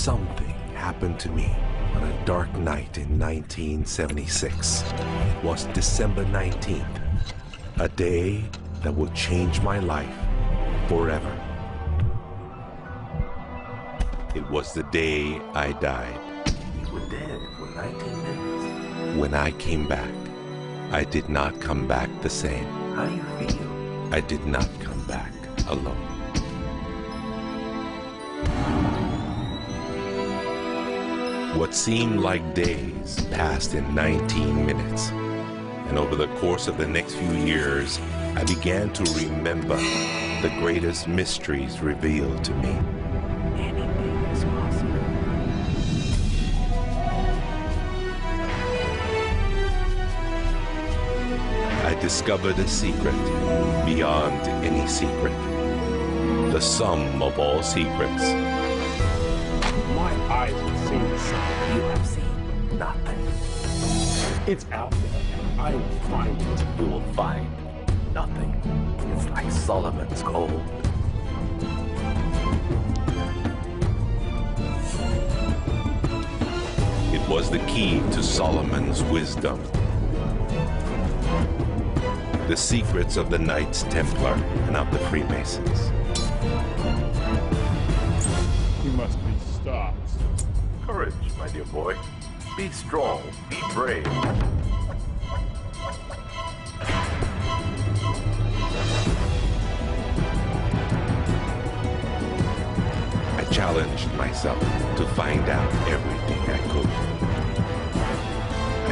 Something happened to me on a dark night in 1976. It was December 19th, a day that would change my life forever. It was the day I died. You were dead for 19 minutes. When I came back, I did not come back the same. How do you feel? I did not come back alone. What seemed like days passed in 19 minutes. And over the course of the next few years, I began to remember the greatest mysteries revealed to me. Anything is possible. I discovered a secret beyond any secret. The sum of all secrets. My eyes have seen the sun. You have seen nothing. It's out there. I will find it. You will find nothing. It's like Solomon's gold. It was the key to Solomon's wisdom. The secrets of the Knights Templar and of the Freemasons. He must be stopped. Courage, my dear boy. Be strong, be brave. I challenged myself to find out everything I could.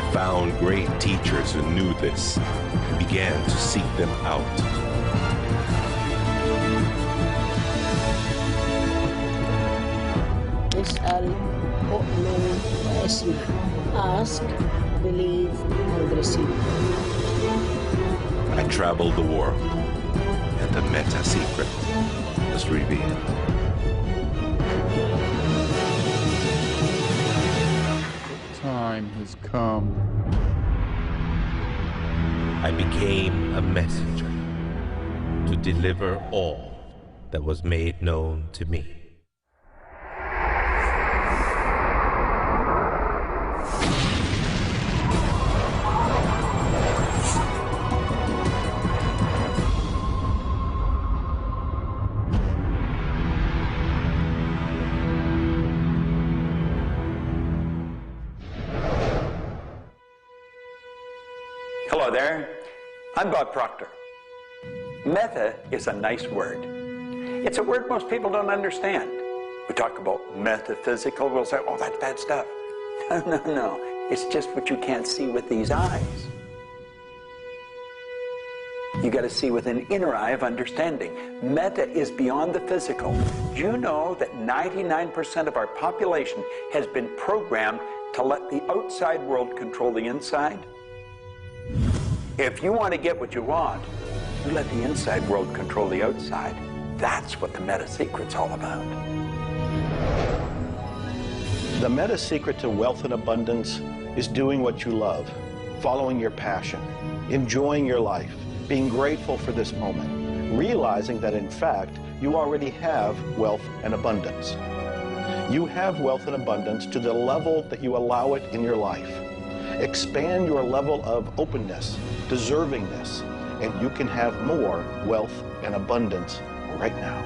I found great teachers who knew this and began to seek them out. اسأل أؤمن وأسمع. Ask, believe, and receive. I traveled the world, and the meta secret was revealed. Time has come. I became a messenger to deliver all that was made known to me. Hello there, I'm Bob Proctor. Meta is a nice word. It's a word most people don't understand. We talk about metaphysical, we'll say, oh, that's bad stuff. No, it's just what you can't see with these eyes. You got to see with an inner eye of understanding. Meta is beyond the physical. Do you know that 99% of our population has been programmed to let the outside world control the inside? If you want to get what you want, you let the inside world control the outside. That's what the meta secret's all about. The meta secret to wealth and abundance is doing what you love, following your passion, enjoying your life, being grateful for this moment, realizing that in fact, you already have wealth and abundance. You have wealth and abundance to the level that you allow it in your life. Expand your level of openness, deservingness, and you can have more wealth and abundance right now.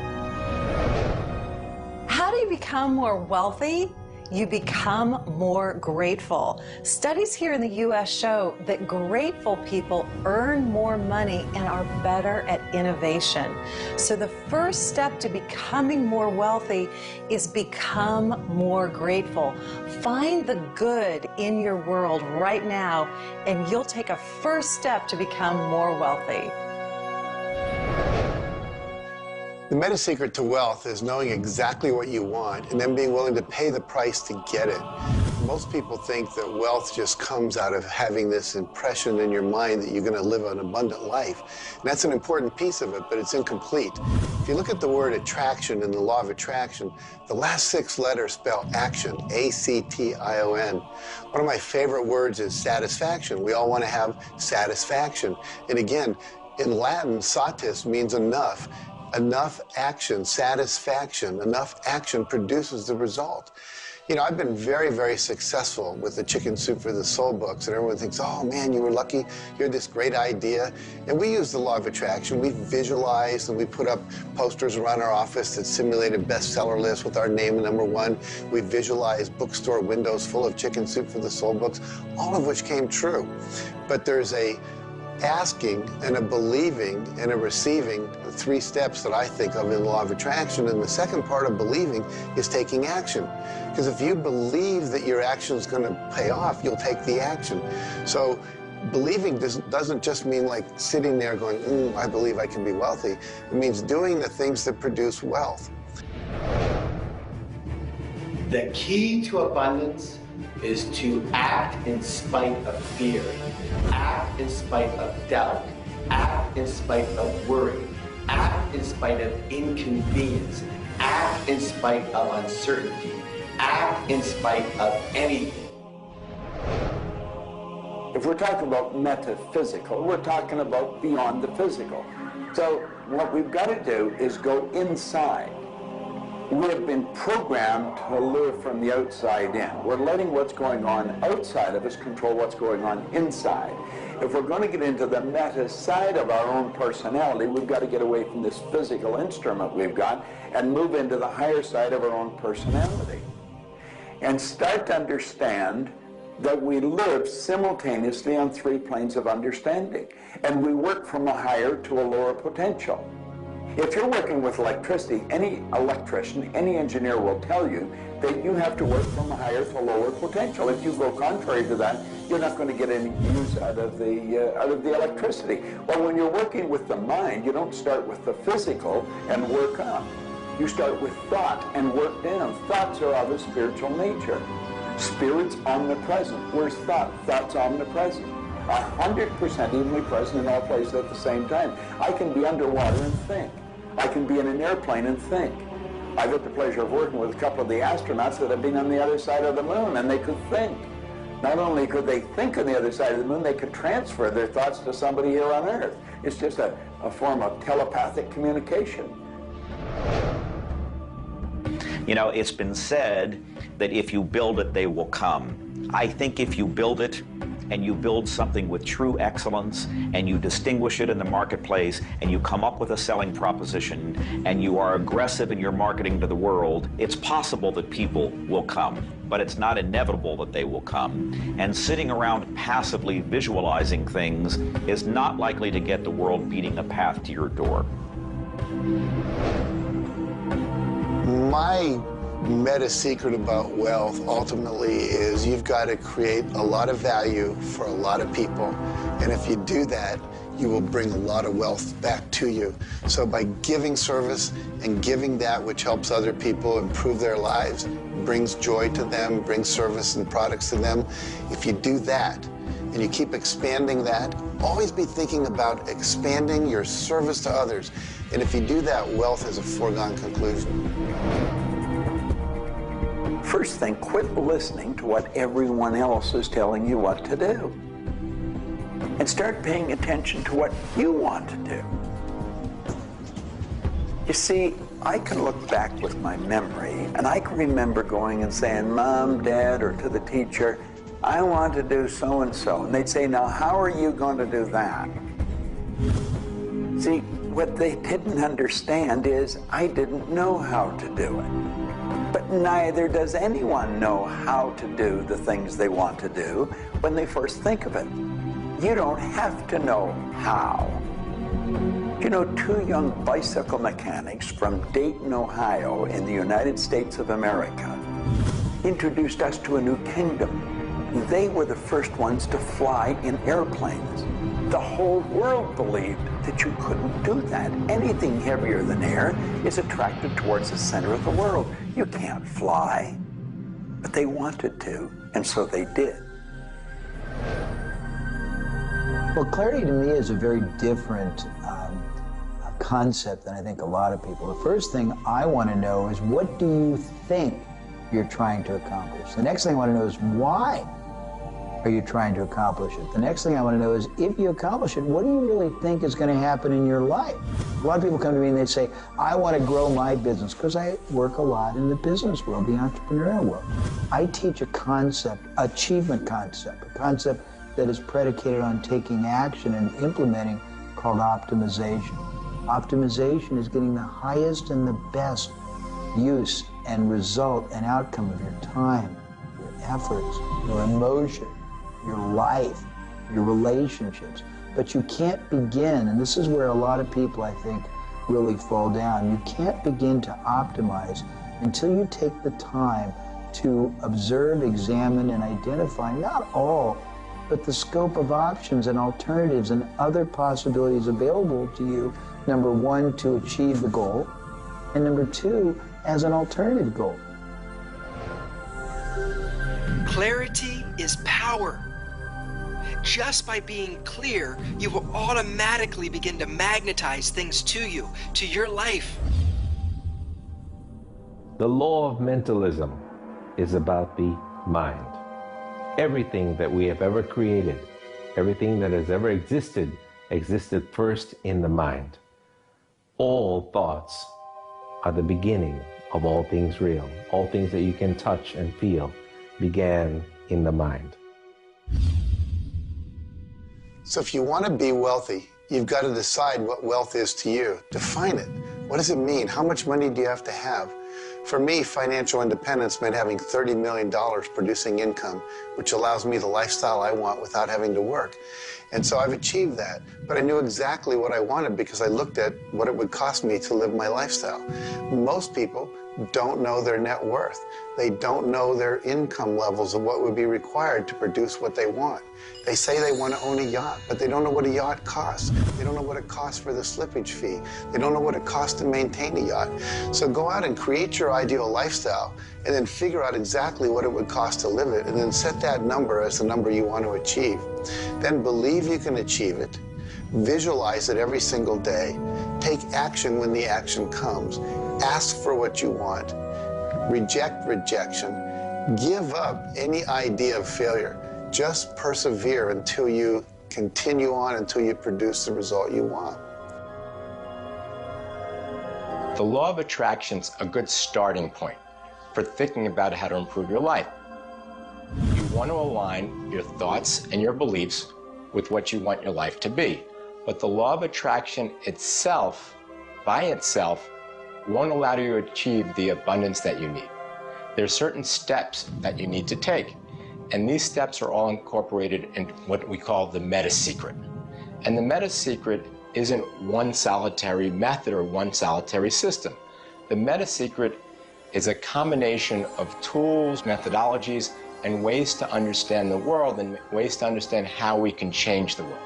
How do you become more wealthy? You become more grateful. Studies here in the U.S. show that grateful people earn more money and are better at innovation. So the first step to becoming more wealthy is become more grateful. Find the good in your world right now, and you'll take a first step to become more wealthy. The meta secret to wealth is knowing exactly what you want and then being willing to pay the price to get it. Most people think that wealth just comes out of having this impression in your mind that you're going to live an abundant life. And that's an important piece of it, but it's incomplete. If you look at the word attraction in the law of attraction, the last 6 letters spell action, A-C-T-I-O-N. One of my favorite words is satisfaction. We all want to have satisfaction. And again, in Latin, satis means enough. enough action, satisfaction, enough action produces the result. You know, I've been very, very successful with the Chicken Soup for the Soul books, and everyone thinks, oh man, you were lucky, you had this great idea. And we use the law of attraction. We visualize and we put up posters around our office that simulated bestseller lists with our name #1. We visualize bookstore windows full of Chicken Soup for the Soul books, all of which came true. But there's a asking and a believing and a receiving, the 3 steps that I think of in the law of attraction. And the second part of believing is taking action. Because if you believe that your action is going to pay off, you'll take the action. So believing doesn't just mean like sitting there going, I believe I can be wealthy. It means doing the things that produce wealth. The key to abundance is to act in spite of fear, act in spite of doubt, act in spite of worry, act in spite of inconvenience, act in spite of uncertainty, act in spite of anything. If we're talking about metaphysical, we're talking about beyond the physical. So what we've got to do is go inside. We have been programmed to live from the outside in. We're letting what's going on outside of us control what's going on inside. If we're going to get into the meta side of our own personality, we've got to get away from this physical instrument we've got and move into the higher side of our own personality. And start to understand that we live simultaneously on 3 planes of understanding. And we work from a higher to a lower potential. If you're working with electricity, any electrician, any engineer will tell you that you have to work from a higher to a lower potential. If you go contrary to that, you're not going to get any use out of the electricity. Well, when you're working with the mind, you don't start with the physical and work up. You start with thought and work down. Thoughts are of a spiritual nature. Spirit's omnipresent. Where's thought? Thought's omnipresent. 100% evenly present in all places at the same time. I can be underwater and think. I can be in an airplane and think. I've had the pleasure of working with a couple of the astronauts that have been on the other side of the moon, and they could think. Not only could they think on the other side of the moon, they could transfer their thoughts to somebody here on Earth. It's just a form of telepathic communication. You know, it's been said that if you build it, they will come. I think if you build it, and you build something with true excellence, and you distinguish it in the marketplace, and you come up with a selling proposition, and you are aggressive in your marketing to the world, it's possible that people will come, but it's not inevitable that they will come. And sitting around passively visualizing things is not likely to get the world beating a path to your door. My meta secret about wealth ultimately is you've got to create a lot of value for a lot of people. And if you do that, you will bring a lot of wealth back to you. So by giving service and giving that which helps other people improve their lives, brings joy to them, brings service and products to them, if you do that and you keep expanding that, always be thinking about expanding your service to others. And if you do that, wealth is a foregone conclusion. First thing, quit listening to what everyone else is telling you what to do. And start paying attention to what you want to do. You see, I can look back with my memory, and I can remember going and saying, Mom, Dad, or to the teacher, I want to do so-and-so. And they'd say, now, how are you going to do that? See, what they didn't understand is I didn't know how to do it. But neither does anyone know how to do the things they want to do when they first think of it. You don't have to know how. You know, 2 young bicycle mechanics from Dayton, Ohio, in the United States of America, introduced us to a new kingdom. They were the first ones to fly in airplanes. The whole world believed that you couldn't do that. Anything heavier than air is attracted towards the center of the world. You can't fly. But they wanted to, and so they did. Well, clarity to me is a very different concept than I think a lot of people. The first thing I want to know is, what do you think you're trying to accomplish? The next thing I want to know is, why are you trying to accomplish it? The next thing I want to know is, if you accomplish it, what do you really think is going to happen in your life? A lot of people come to me and they say, I want to grow my business, because I work a lot in the business world, the entrepreneurial world. I teach a concept, achievement concept, a concept that is predicated on taking action and implementing, called optimization. Optimization is getting the highest and the best use and result and outcome of your time, your efforts, your emotion, your life, your relationships. But you can't begin, and this is where a lot of people, I think, really fall down. You can't begin to optimize until you take the time to observe, examine, and identify not all, but the scope of options and alternatives and other possibilities available to you, number one, to achieve the goal, and number two, as an alternative goal. Clarity is power. Just by being clear, you will automatically begin to magnetize things to you, to your life. The law of mentalism is about the mind. Everything that we have ever created, everything that has ever existed, existed first in the mind. All thoughts are the beginning of all things real. All things that you can touch and feel began in the mind. So if you want to be wealthy, you've got to decide what wealth is to you. Define it. What does it mean? How much money do you have to have? For me, financial independence meant having $30 million producing income, which allows me the lifestyle I want without having to work. And so I've achieved that. But I knew exactly what I wanted because I looked at what it would cost me to live my lifestyle. Most people don't know their net worth. They don't know their income levels of what would be required to produce what they want. They say they want to own a yacht, but they don't know what a yacht costs. They don't know what it costs for the slippage fee. They don't know what it costs to maintain a yacht. So go out and create your ideal lifestyle and then figure out exactly what it would cost to live it, and then set that number as the number you want to achieve. Then believe you can achieve it. Visualize it every single day. Take action when the action comes. Ask for what you want. Reject rejection. Give up any idea of failure. Just persevere until you continue on, until you produce the result you want. The law of attraction's a good starting point for thinking about how to improve your life. You want to align your thoughts and your beliefs with what you want your life to be. But the law of attraction itself, by itself, won't allow you to achieve the abundance that you need. There are certain steps that you need to take, and these steps are all incorporated in what we call the meta secret. And the meta secret isn't one solitary method or one solitary system. The meta secret is a combination of tools, methodologies, and ways to understand the world and ways to understand how we can change the world.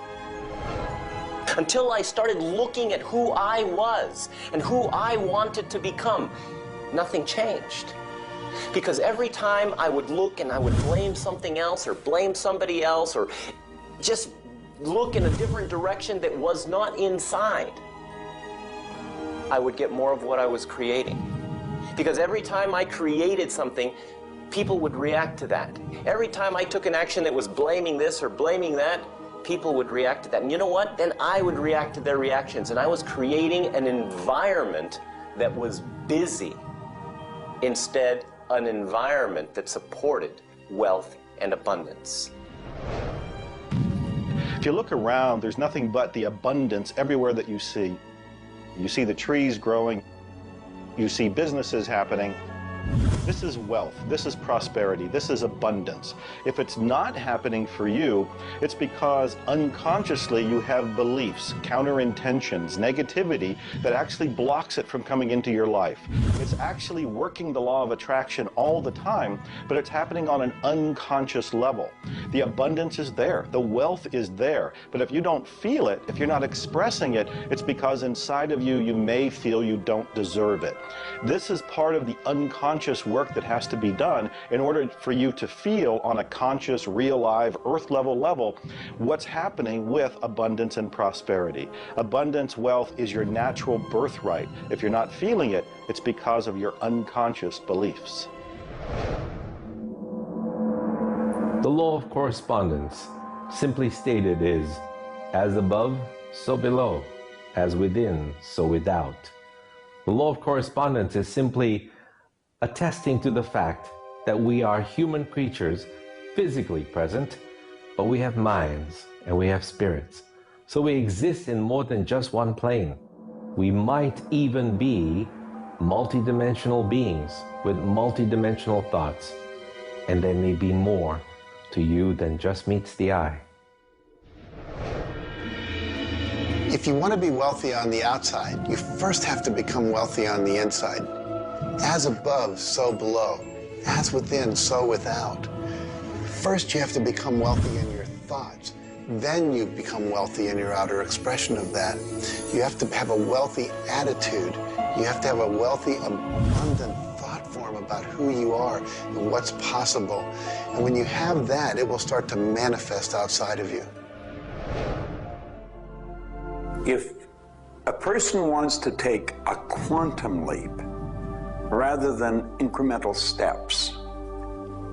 Until I started looking at who I was and who I wanted to become, nothing changed. Because every time I would look and I would blame something else or blame somebody else or just look in a different direction that was not inside, I would get more of what I was creating. Because every time I created something, people would react to that. Every time I took an action that was blaming this or blaming that, people would react to that. And you know what? Then I would react to their reactions. And I was creating an environment that was busy. Instead, an environment that supported wealth and abundance. If you look around, there's nothing but the abundance everywhere that you see. You see the trees growing. You see businesses happening. This is wealth, this is prosperity, this is abundance. If it's not happening for you, it's because unconsciously you have beliefs, counter-intentions, negativity that actually blocks it from coming into your life. It's actually working the law of attraction all the time, but it's happening on an unconscious level. The abundance is there, the wealth is there, but if you don't feel it, if you're not expressing it, it's because inside of you, you may feel you don't deserve it. This is part of the unconscious work that has to be done in order for you to feel on a conscious, real, live, earth level what's happening with abundance and prosperity. Abundance, wealth is your natural birthright. If you're not feeling it, it's because of your unconscious beliefs. The law of correspondence, simply stated, is as above, so below, as within, so without. The law of correspondence is simply attesting to the fact that we are human creatures, physically present, but we have minds and we have spirits. So we exist in more than just one plane. We might even be multidimensional beings with multidimensional thoughts, and there may be more to you than just meets the eye. If you want to be wealthy on the outside, you first have to become wealthy on the inside. As above, so below. As within, so without. First, you have to become wealthy in your thoughts. Then you become wealthy in your outer expression of that. You have to have a wealthy attitude. You have to have a wealthy, abundant thought form about who you are and what's possible. And when you have that, it will start to manifest outside of you. If a person wants to take a quantum leap rather than incremental steps,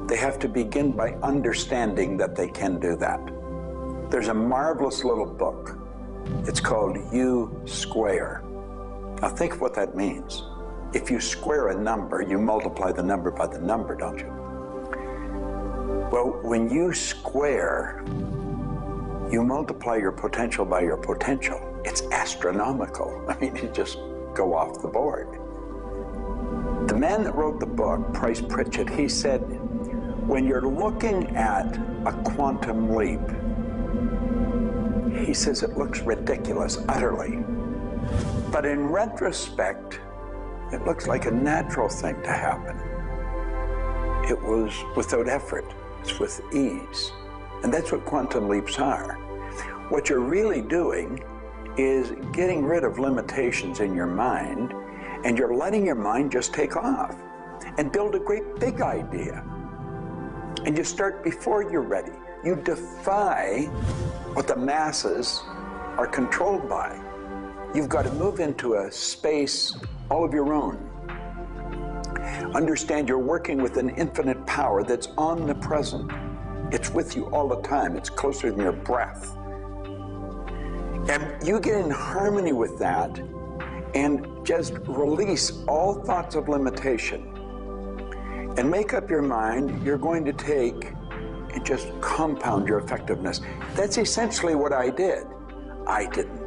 they have to begin by understanding that they can do that. There's a marvelous little book. It's called U Square. Now think of what that means. If you square a number, you multiply the number by the number, don't you? Well, when you square, you multiply your potential by your potential. It's astronomical. I mean, you just go off the board. The man that wrote the book, Price Pritchett, he said, when you're looking at a quantum leap, he says it looks ridiculous, utterly. But in retrospect, it looks like a natural thing to happen. It was without effort. It's with ease. And that's what quantum leaps are. What you're really doing is getting rid of limitations in your mind, and you're letting your mind just take off and build a great big idea. And you start before you're ready. You defy what the masses are controlled by. You've got to move into a space all of your own. Understand you're working with an infinite power that's omnipresent. It's with you all the time. It's closer than your breath. And you get in harmony with that and just release all thoughts of limitation and make up your mind you're going to take and just compound your effectiveness. That's essentially what I did. I didn't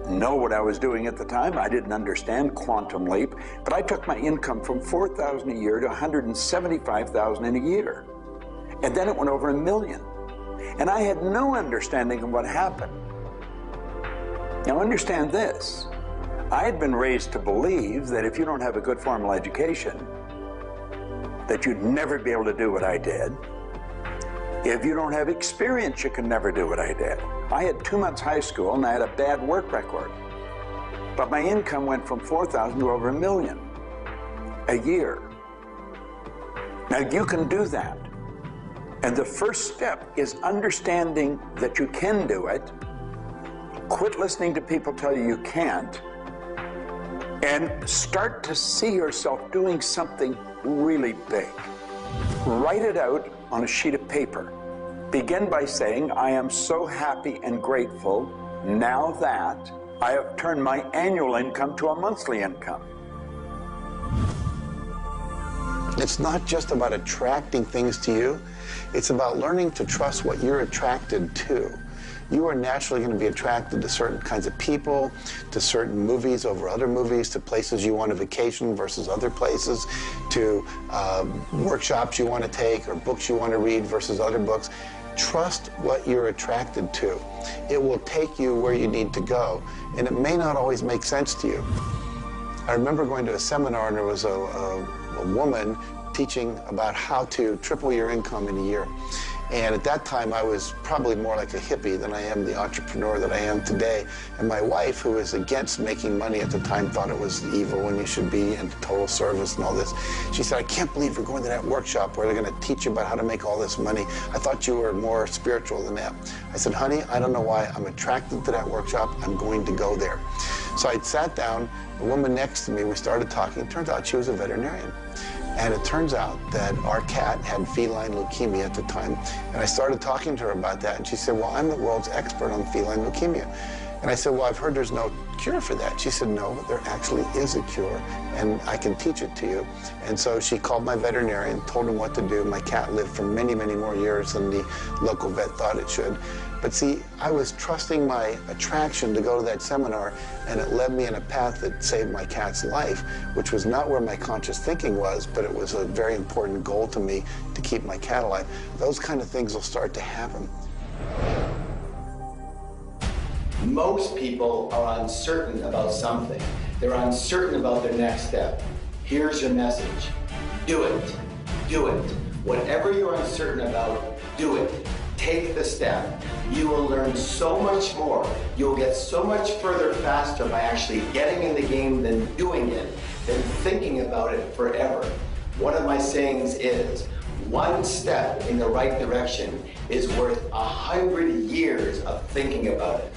know what I was doing at the time. I didn't understand quantum leap, but I took my income from $4,000 a year to $175,000 in a year. And then it went over $1 million. And I had no understanding of what happened. Now understand this. I had been raised to believe that if you don't have a good formal education, that you'd never be able to do what I did. If you don't have experience, you can never do what I did. I had 2 months high school and I had a bad work record. But my income went from $4,000 to over $1 million a year. Now you can do that. And the first step is understanding that you can do it. Quit listening to people tell you you can't. And start to see yourself doing something really big. Write it out on a sheet of paper. Begin by saying, I am so happy and grateful now that I have turned my annual income to a monthly income. It's not just about attracting things to you. It's about learning to trust what you're attracted to. You are naturally going to be attracted to certain kinds of people, to certain movies over other movies, to places you want to vacation versus other places, to workshops you want to take or books you want to read versus other books. Trust what you're attracted to. It will take you where you need to go, and it may not always make sense to you. I remember going to a seminar, and there was a woman teaching about how to triple your income in a year. And at that time, I was probably more like a hippie than I am the entrepreneur that I am today. And my wife, who was against making money at the time, thought it was evil when you should be in total service and all this. She said, I can't believe you're going to that workshop where they're going to teach you about how to make all this money. I thought you were more spiritual than that. I said, honey, I don't know why. I'm attracted to that workshop. I'm going to go there. So I sat down, the woman next to me, we started talking. It turns out she was a veterinarian. And it turns out that our cat had feline leukemia at the time. And I started talking to her about that, and she said, well, I'm the world's expert on feline leukemia. And I said, well, I've heard there's no cure for that. She said, no, there actually is a cure, and I can teach it to you. And so she called my veterinarian, told him what to do. My cat lived for many, many more years than the local vet thought it should. But see, I was trusting my attraction to go to that seminar, and it led me in a path that saved my cat's life, which was not where my conscious thinking was, but it was a very important goal to me to keep my cat alive. Those kind of things will start to happen. Most people are uncertain about something. They're uncertain about their next step. Here's your message. Do it. Do it. Whatever you're uncertain about, do it. Take the step. You will learn so much more. You'll get so much further faster by actually getting in the game than doing it, than thinking about it forever. One of my sayings is, one step in the right direction is worth 100 years of thinking about it.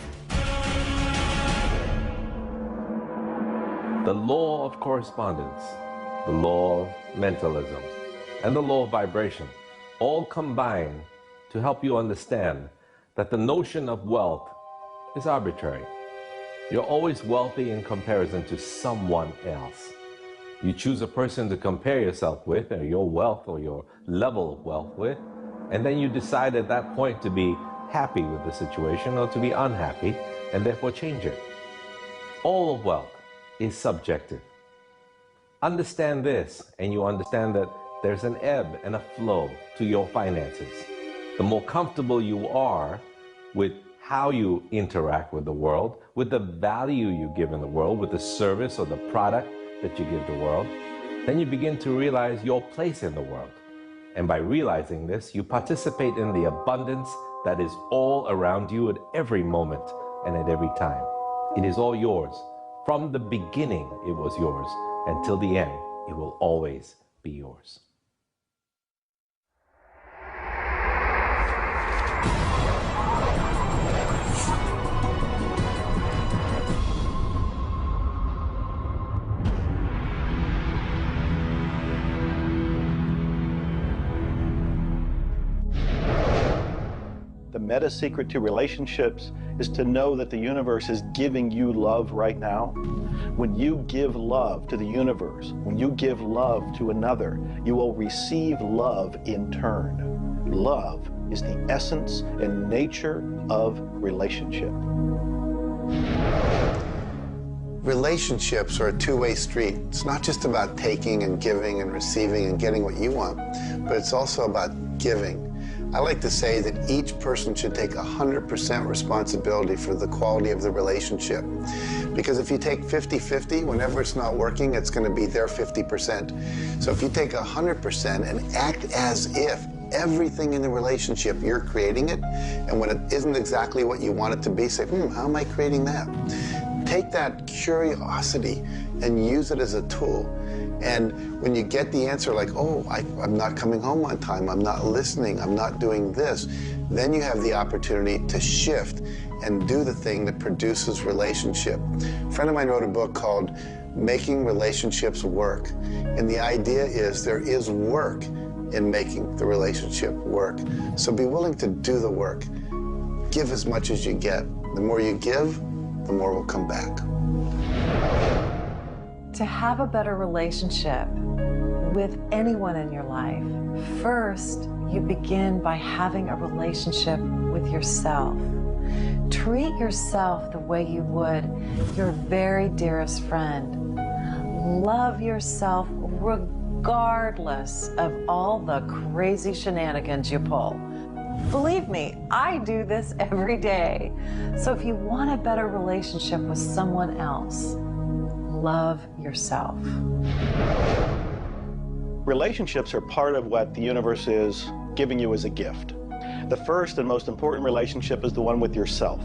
The law of correspondence, the law of mentalism, and the law of vibration all combine to help you understand that the notion of wealth is arbitrary. You're always wealthy in comparison to someone else. You choose a person to compare yourself with, or your wealth or your level of wealth with, and then you decide at that point to be happy with the situation or to be unhappy, and therefore change it. All of wealth is subjective. Understand this, and you understand that there's an ebb and a flow to your finances. The more comfortable you are with how you interact with the world, with the value you give in the world, with the service or the product that you give the world, then you begin to realize your place in the world. And by realizing this, you participate in the abundance that is all around you at every moment and at every time. It is all yours. From the beginning, it was yours. Until the end, it will always be yours. The meta secret to relationships is to know that the universe is giving you love right now. When you give love to the universe, when you give love to another, you will receive love in turn. Love is the essence and nature of relationship. Relationships are a two-way street. It's not just about taking and giving and receiving and getting what you want, but it's also about giving. I like to say that each person should take 100% responsibility for the quality of the relationship. Because if you take 50-50, whenever it's not working, it's going to be their 50%. So if you take 100% and act as if everything in the relationship, you're creating it, and when it isn't exactly what you want it to be, say, how am I creating that? Take that curiosity and use it as a tool. And when you get the answer like, oh, I'm not coming home on time, I'm not listening, I'm not doing this, then you have the opportunity to shift and do the thing that produces relationship. A friend of mine wrote a book called Making Relationships Work. And the idea is there is work in making the relationship work. So be willing to do the work. Give as much as you get. The more you give, the more will come back. To have a better relationship with anyone in your life, first you begin by having a relationship with yourself. Treat yourself the way you would your very dearest friend. Love yourself regardless of all the crazy shenanigans you pull. Believe me, I do this every day. So if you want a better relationship with someone else, love yourself. Relationships are part of what the universe is giving you as a gift. The first and most important relationship is the one with yourself.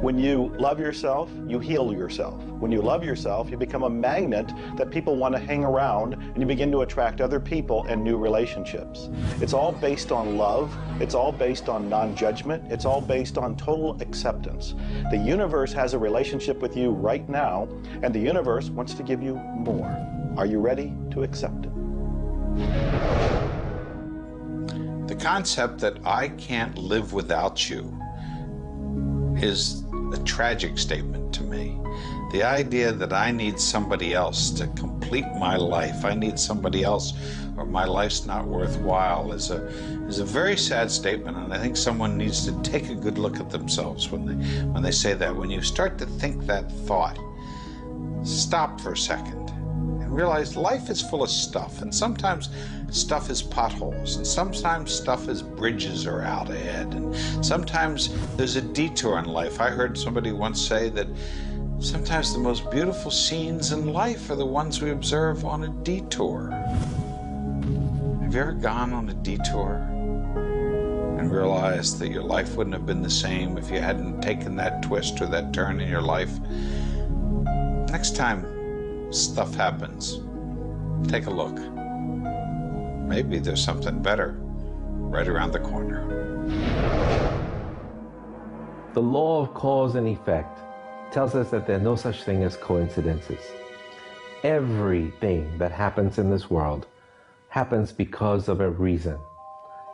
When you love yourself, you heal yourself. When you love yourself, you become a magnet that people want to hang around, and you begin to attract other people and new relationships. It's all based on love. It's all based on non-judgment. It's all based on total acceptance. The universe has a relationship with you right now, and the universe wants to give you more. Are you ready to accept it? The concept that I can't live without you is a tragic statement to me. The idea that I need somebody else to complete my life, I need somebody else or my life's not worthwhile is a very sad statement, and I think someone needs to take a good look at themselves when they say that. When you start to think that thought, stop for a second and realize life is full of stuff, and sometimes stuff is potholes, and sometimes stuff is bridges are out ahead, and sometimes there's a detour in life. I heard somebody once say that sometimes the most beautiful scenes in life are the ones we observe on a detour. Have you ever gone on a detour and realized that your life wouldn't have been the same if you hadn't taken that twist or that turn in your life? Next time stuff happens, take a look. Maybe there's something better right around the corner. The law of cause and effect tells us that there's no such thing as coincidences. Everything that happens in this world happens because of a reason.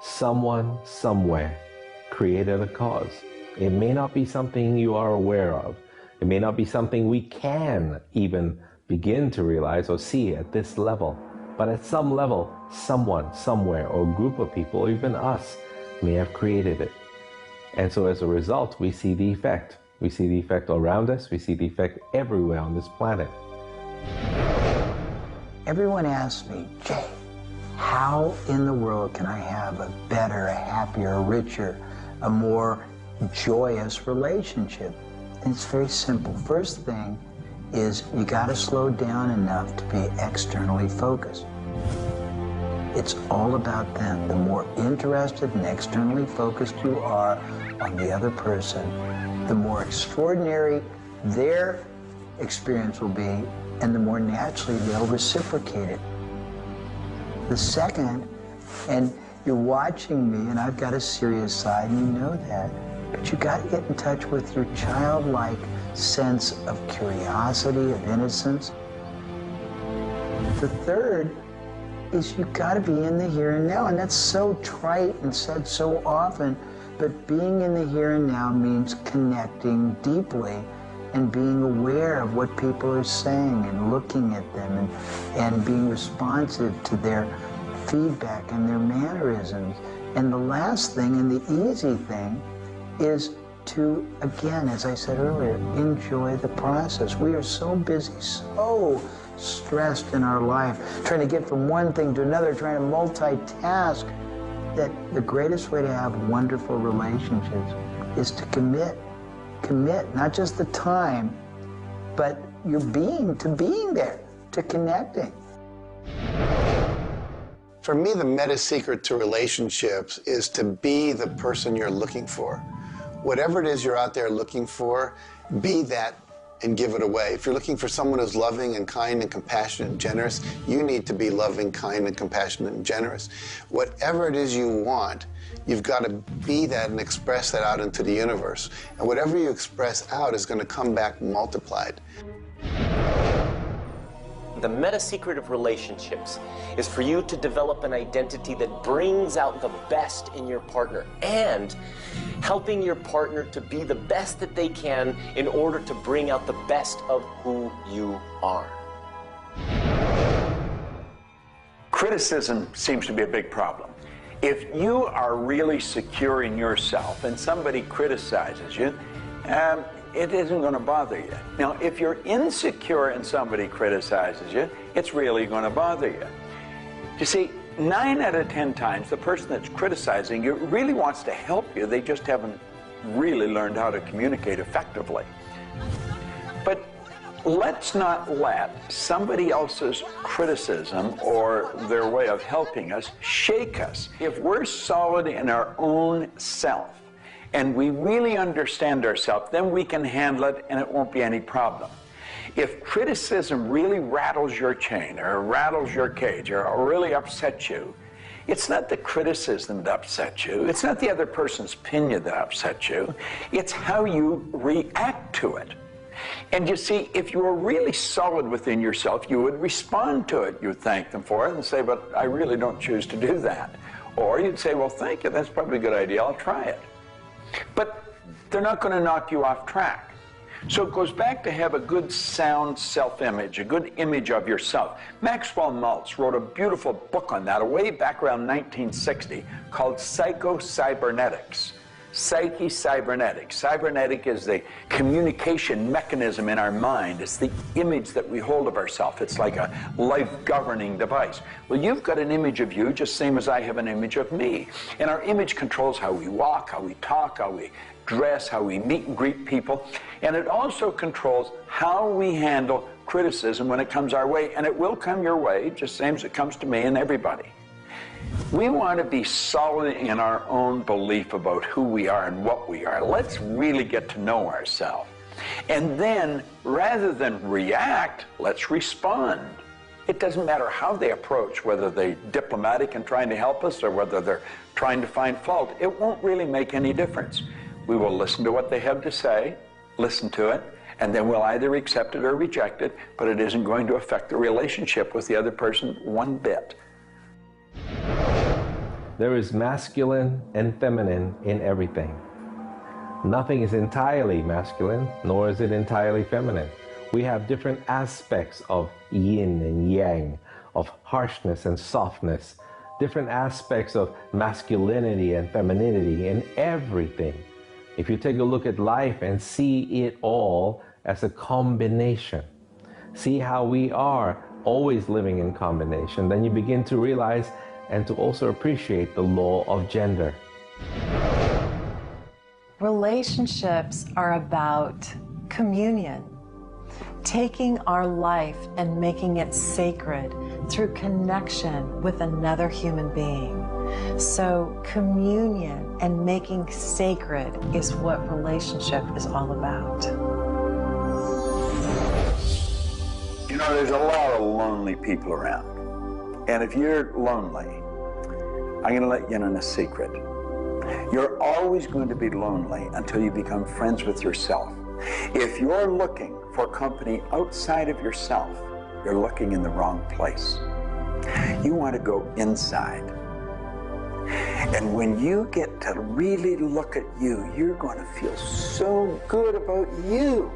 Someone, somewhere, created a cause. It may not be something you are aware of. It may not be something we can even begin to realize or see at this level. But at some level, someone, somewhere, or a group of people, or even us, may have created it. And so as a result, we see the effect. We see the effect around us. We see the effect everywhere on this planet. Everyone asks me, Jay, how in the world can I have a better, a happier, a richer, a more joyous relationship? And it's very simple. First thing is you got to slow down enough to be externally focused. It's all about them. The more interested and externally focused you are on the other person, the more extraordinary their experience will be, and the more naturally they'll reciprocate it. The second, and you're watching me, and I've got a serious side, and you know that, but you got to get in touch with your childlike sense of curiosity, of innocence. The third is you got to be in the here and now, and that's so trite and said so often, but being in the here and now means connecting deeply and being aware of what people are saying and looking at them and being responsive to their feedback and their mannerisms. And the last thing and the easy thing is to, again, as I said earlier, enjoy the process. We are so busy, so stressed in our life, trying to get from one thing to another, trying to multitask, that the greatest way to have wonderful relationships is to commit. Commit, not just the time, but your being, to being there, to connecting. For me, the meta secret to relationships is to be the person you're looking for. Whatever it is you're out there looking for, be that and give it away. If you're looking for someone who's loving and kind and compassionate and generous, you need to be loving, kind, and compassionate and generous. Whatever it is you want, you've got to be that and express that out into the universe. And whatever you express out is going to come back multiplied. The meta secret of relationships is for you to develop an identity that brings out the best in your partner and helping your partner to be the best that they can in order to bring out the best of who you are. Criticism seems to be a big problem. If you are really secure in yourself and somebody criticizes you, it isn't going to bother you. Now, if you're insecure and somebody criticizes you, it's really going to bother you. You see, 9 out of 10 times, the person that's criticizing you really wants to help you. They just haven't really learned how to communicate effectively. But let's not let somebody else's criticism or their way of helping us shake us. If we're solid in our own self, and we really understand ourselves, then we can handle it and it won't be any problem. If criticism really rattles your chain or rattles your cage or really upsets you, it's not the criticism that upsets you. It's not the other person's opinion that upsets you. It's how you react to it. And you see, if you were really solid within yourself, you would respond to it. You would thank them for it and say, but I really don't choose to do that. Or you'd say, well, thank you, that's probably a good idea, I'll try it. But they're not going to knock you off track. So it goes back to have a good, sound self-image, a good image of yourself. Maxwell Maltz wrote a beautiful book on that way back around 1960 called Psycho-Cybernetics. Psyche-cybernetics. Cybernetic is the communication mechanism in our mind. It's the image that we hold of ourselves. It's like a life-governing device. Well, you've got an image of you just same as I have an image of me. And our image controls how we walk, how we talk, how we dress, how we meet and greet people. And it also controls how we handle criticism when it comes our way. And it will come your way, just same as it comes to me and everybody. We want to be solid in our own belief about who we are and what we are. Let's really get to know ourselves. And then, rather than react, let's respond. It doesn't matter how they approach, whether they're diplomatic and trying to help us or whether they're trying to find fault. It won't really make any difference. We will listen to what they have to say, listen to it, and then we'll either accept it or reject it, but it isn't going to affect the relationship with the other person one bit. There is masculine and feminine in everything. Nothing is entirely masculine, nor is it entirely feminine. We have different aspects of yin and yang, of harshness and softness, different aspects of masculinity and femininity in everything. If you take a look at life and see it all as a combination, see how we are always living in combination, then you begin to realize and to also appreciate the law of gender. Relationships are about communion, taking our life and making it sacred through connection with another human being. So communion and making sacred is what relationship is all about. You know, there's a lot of lonely people around. And if you're lonely, I'm going to let you in on a secret. You're always going to be lonely until you become friends with yourself. If you're looking for company outside of yourself, you're looking in the wrong place. You want to go inside. And when you get to really look at you, you're going to feel so good about you.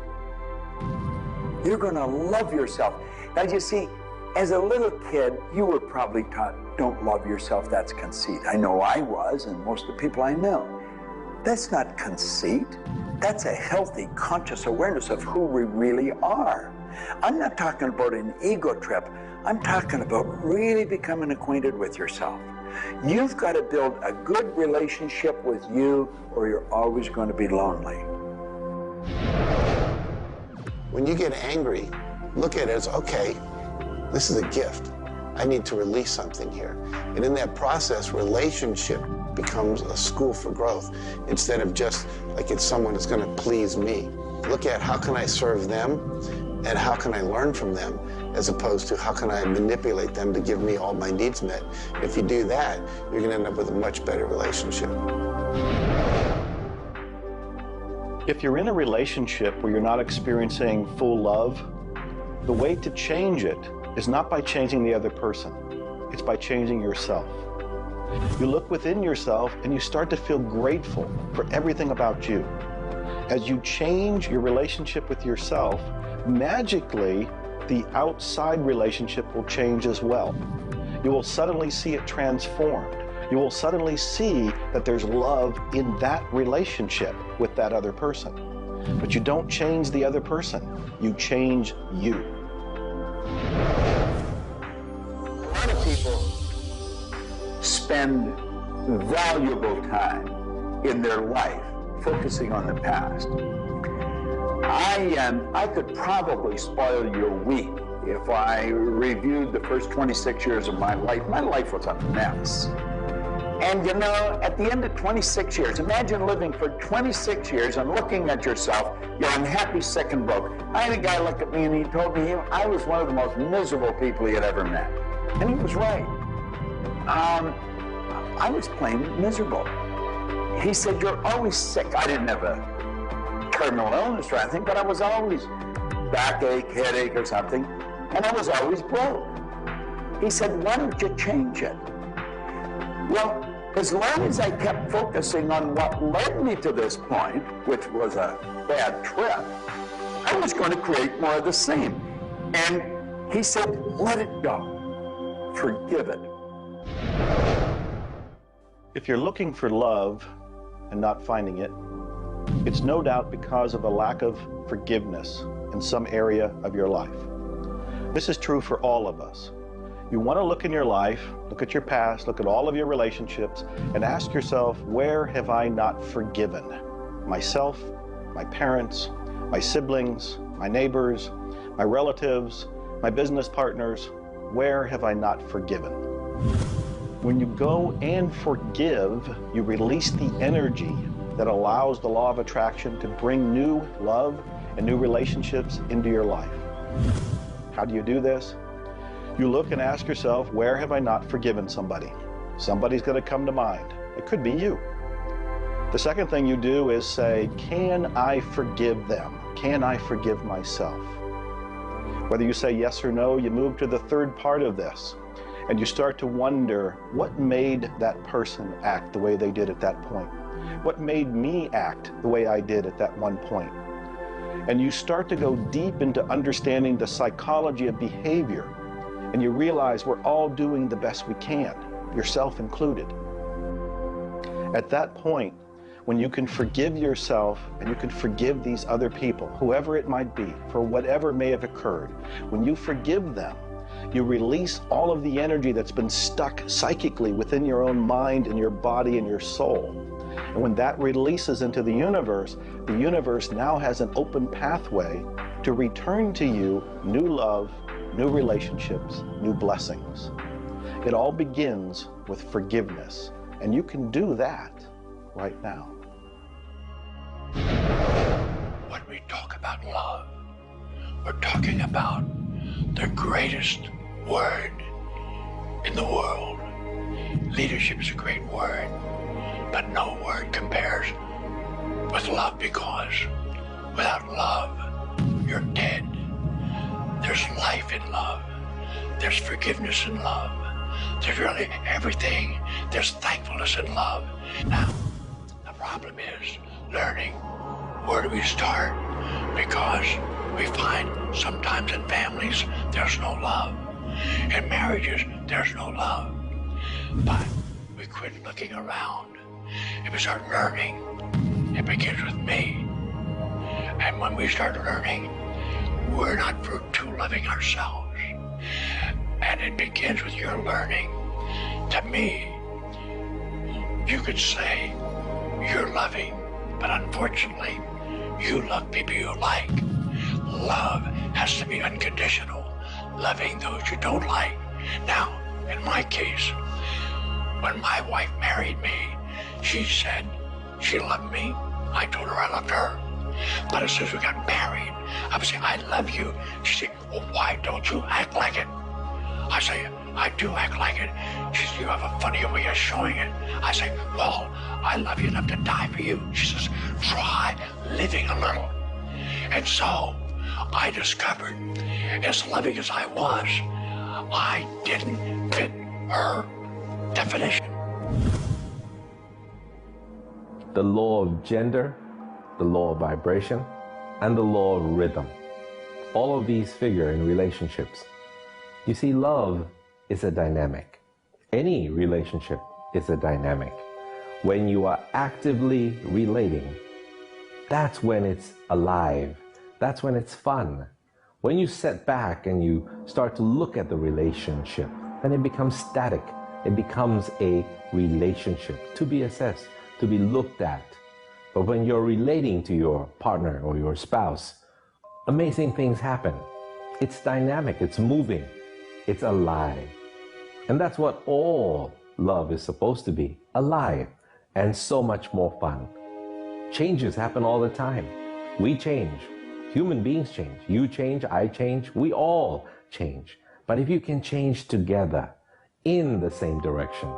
You're going to love yourself. Now, you see, as a little kid, you were probably taught, don't love yourself, that's conceit. I know I was, and most of the people I know. That's not conceit. That's a healthy, conscious awareness of who we really are. I'm not talking about an ego trip. I'm talking about really becoming acquainted with yourself. You've got to build a good relationship with you, or you're always going to be lonely. When you get angry, look at it as, okay, this is a gift. I need to release something here. And in that process, relationship becomes a school for growth instead of just like it's someone that's going to please me. Look at how can I serve them and how can I learn from them, as opposed to how can I manipulate them to give me all my needs met. If you do that, you're going to end up with a much better relationship. If you're in a relationship where you're not experiencing full love, the way to change it is not by changing the other person. It's by changing yourself. You look within yourself and you start to feel grateful for everything about you. As you change your relationship with yourself, magically, the outside relationship will change as well. You will suddenly see it transformed. You will suddenly see that there's love in that relationship with that other person. But you don't change the other person. You change you. A lot of people spend valuable time in their life focusing on the past. I could probably spoil your week if I reviewed the first 26 years of my life. My life was a mess. And you know, at the end of 26 years, imagine living for 26 years and looking at yourself, you're unhappy, sick, and broke. I had a guy look at me and he told me I was one of the most miserable people he had ever met. And he was right. I was plain miserable. He said, you're always sick. I didn't have a terminal illness or anything, but I was always backache, headache or something, and I was always broke. He said, why don't you change it? Well, as long as I kept focusing on what led me to this point, which was a bad trip, I was going to create more of the same. And he said, let it go. Forgive it. If you're looking for love and not finding it, it's no doubt because of a lack of forgiveness in some area of your life. This is true for all of us. You want to look in your life, look at your past, look at all of your relationships, and ask yourself, where have I not forgiven? Myself, my parents, my siblings, my neighbors, my relatives, my business partners, where have I not forgiven? When you go and forgive, you release the energy that allows the law of attraction to bring new love and new relationships into your life. How do you do this? You look and ask yourself, where have I not forgiven somebody? Somebody's going to come to mind. It could be you. The second thing you do is say, can I forgive them? Can I forgive myself? Whether you say yes or no, you move to the third part of this, and you start to wonder, what made that person act the way they did at that point? What made me act the way I did at that one point? And you start to go deep into understanding the psychology of behavior, and you realize we're all doing the best we can, yourself included. At that point, when you can forgive yourself and you can forgive these other people, whoever it might be, for whatever may have occurred, when you forgive them, you release all of the energy that's been stuck psychically within your own mind and your body and your soul. And when that releases into the universe now has an open pathway to return to you new love, new relationships, new blessings. It all begins with forgiveness, and you can do that right now. When we talk about love, we're talking about the greatest word in the world. Leadership is a great word, but no word compares with love, because without love, you're dead. There's life in love. There's forgiveness in love. There's really everything. There's thankfulness in love. Now, the problem is learning where do we start, because we find sometimes in families there's no love. In marriages, there's no love. But we quit looking around. If we start learning, it begins with me. And when we start learning, we're not too loving ourselves. And it begins with your learning. To me, you could say you're loving, but unfortunately, you love people you like. Love has to be unconditional, loving those you don't like. Now, in my case, when my wife married me, she said she loved me. I told her I loved her. But as soon as we got married, I would say, I love you. She said, well, why don't you act like it? I say, I do act like it. She says, you have a funny way of showing it. I say, well, I love you enough to die for you. She says, try living a little. And so I discovered, as loving as I was, I didn't fit her definition. The law of gender, the law of vibration, and the law of rhythm. All of these figure in relationships. You see, love is a dynamic. Any relationship is a dynamic. When you are actively relating, that's when it's alive. That's when it's fun. When you sit back and you start to look at the relationship, then it becomes static. It becomes a relationship to be assessed, to be looked at. But when you're relating to your partner or your spouse, amazing things happen. It's dynamic, it's moving, it's alive. And that's what all love is supposed to be, alive, and so much more fun. Changes happen all the time. We change. Human beings change. You change, I change, we all change. But if you can change together in the same direction,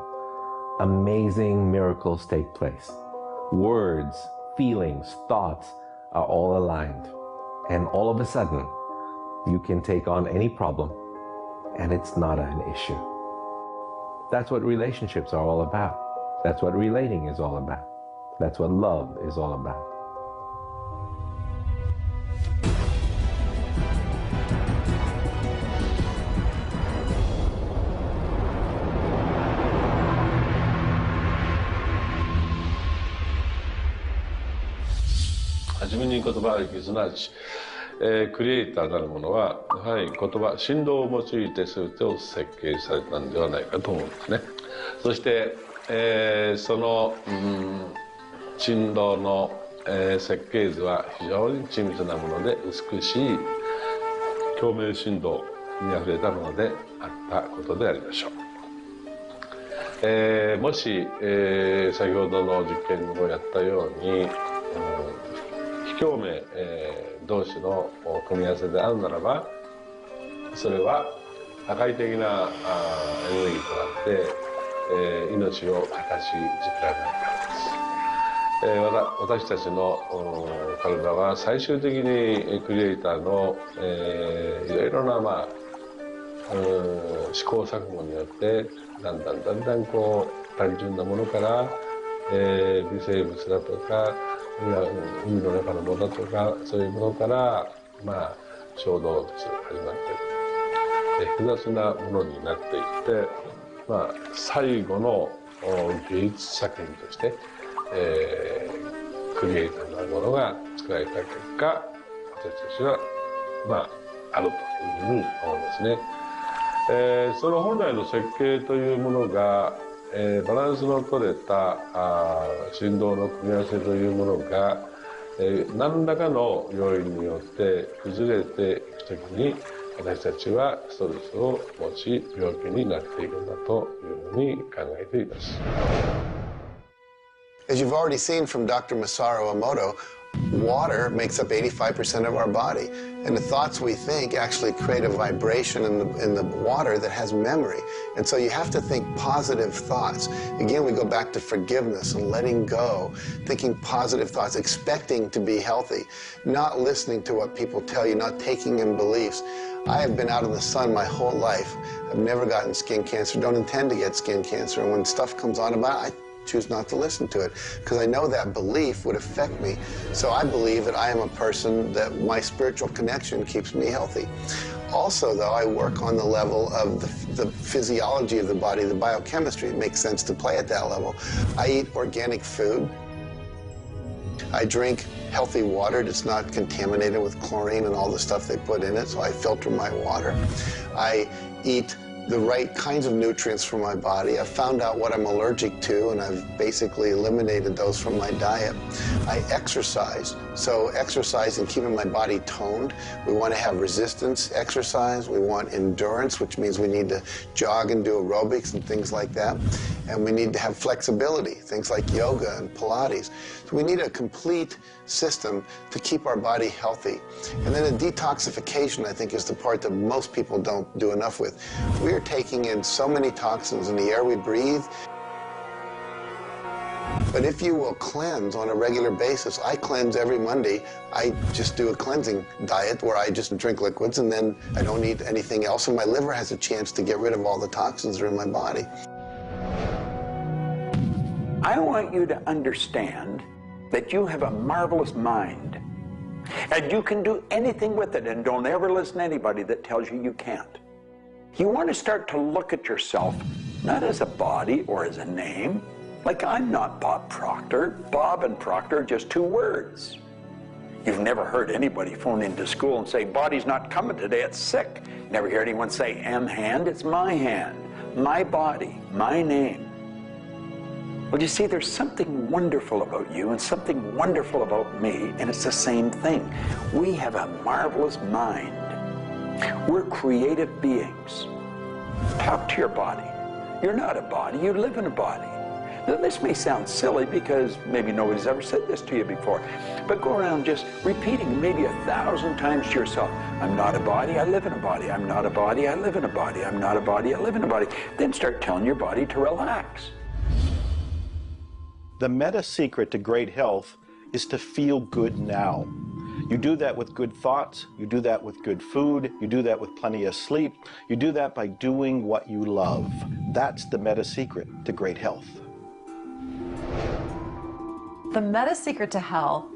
amazing miracles take place. Words, feelings, thoughts are all aligned. And all of a sudden, you can take on any problem and it's not an issue. That's what relationships are all about. That's what relating is all about. That's what love is all about.はじめに言葉劇、すなわち、クリエイターなるものはやはり言葉、振動を用いて全てを設計されたんではないかと思うんですね。そして、その、振動の、設計図は非常に緻密なもので美しい共鳴振動にあふれたものであったことでありましょう。もし、先ほどの実験にもやったように、非共鳴、同士の組み合わせであるならば、それは破壊的なエネルギーとなって、命を形作られないからです。私たちの体は最終的にクリエイターの、いろいろな、試行錯誤によってだんだんこう単純なものから、微生物だとか海の中のものだとかそういうものから、小動物始まって複雑なものになっていって、最後の芸術作品として、クリエイターなるものが作られた結果、私たちはあるというふうに思うんですね。その本来の設計というものが、バランスの取れた振動の組み合わせというものが、何らかの要因によって崩れていくときに私たちはストレスを持ち病気になっているんだというふうに考えています。As you've already seen from Dr. Masaru Emoto, water makes up 85% of our body, and the thoughts we think actually create a vibration in the water that has memory. And so you have to think positive thoughts. Again, we go back to forgiveness and letting go, thinking positive thoughts, expecting to be healthy, not listening to what people tell you, not taking in beliefs. I have been out in the sun my whole life. I've never gotten skin cancer, don't intend to get skin cancer, and when stuff comes on about it, I choose not to listen to it because I know that belief would affect me. So I believe that I am a person that my spiritual connection keeps me healthy. Also, though, I work on the level of the physiology of the body, the biochemistry. It makes sense to play at that level. I eat organic food. I drink healthy water that's not contaminated with chlorine and all the stuff they put in it, so I filter my water. I eat the right kinds of nutrients for my body. I've found out what I'm allergic to, and I've basically eliminated those from my diet. I exercise, so exercise and keeping my body toned. We want to have resistance exercise. We want endurance, which means we need to jog and do aerobics and things like that. And we need to have flexibility, things like yoga and Pilates. So we need a complete system to keep our body healthy. And then the detoxification, I think, is the part that most people don't do enough with. We are taking in so many toxins in the air we breathe. But if you will cleanse on a regular basis, I cleanse every Monday. I just do a cleansing diet where I just drink liquids and then I don't eat anything else, and my liver has a chance to get rid of all the toxins that are in my body. I want you to understand that you have a marvelous mind, and you can do anything with it, and don't ever listen to anybody that tells you you can't. You want to start to look at yourself not as a body or as a name. Like, I'm not Bob Proctor. Bob and Proctor are just two words. You've never heard anybody phone into school and say, body's not coming today, it's sick. Never hear anyone say, hand, it's my hand, my body, my name. Well, you see, there's something wonderful about you and something wonderful about me, and it's the same thing. We have a marvelous mind. We're creative beings. Talk to your body. You're not a body, you live in a body. Now, this may sound silly because maybe nobody's ever said this to you before, but go around just repeating maybe 1,000 times to yourself, I'm not a body, I live in a body. I'm not a body, I live in a body. I'm not a body, I live in a body. Then start telling your body to relax. The meta secret to great health is to feel good now. You do that with good thoughts, you do that with good food, you do that with plenty of sleep, you do that by doing what you love. That's the meta secret to great health. The meta secret to health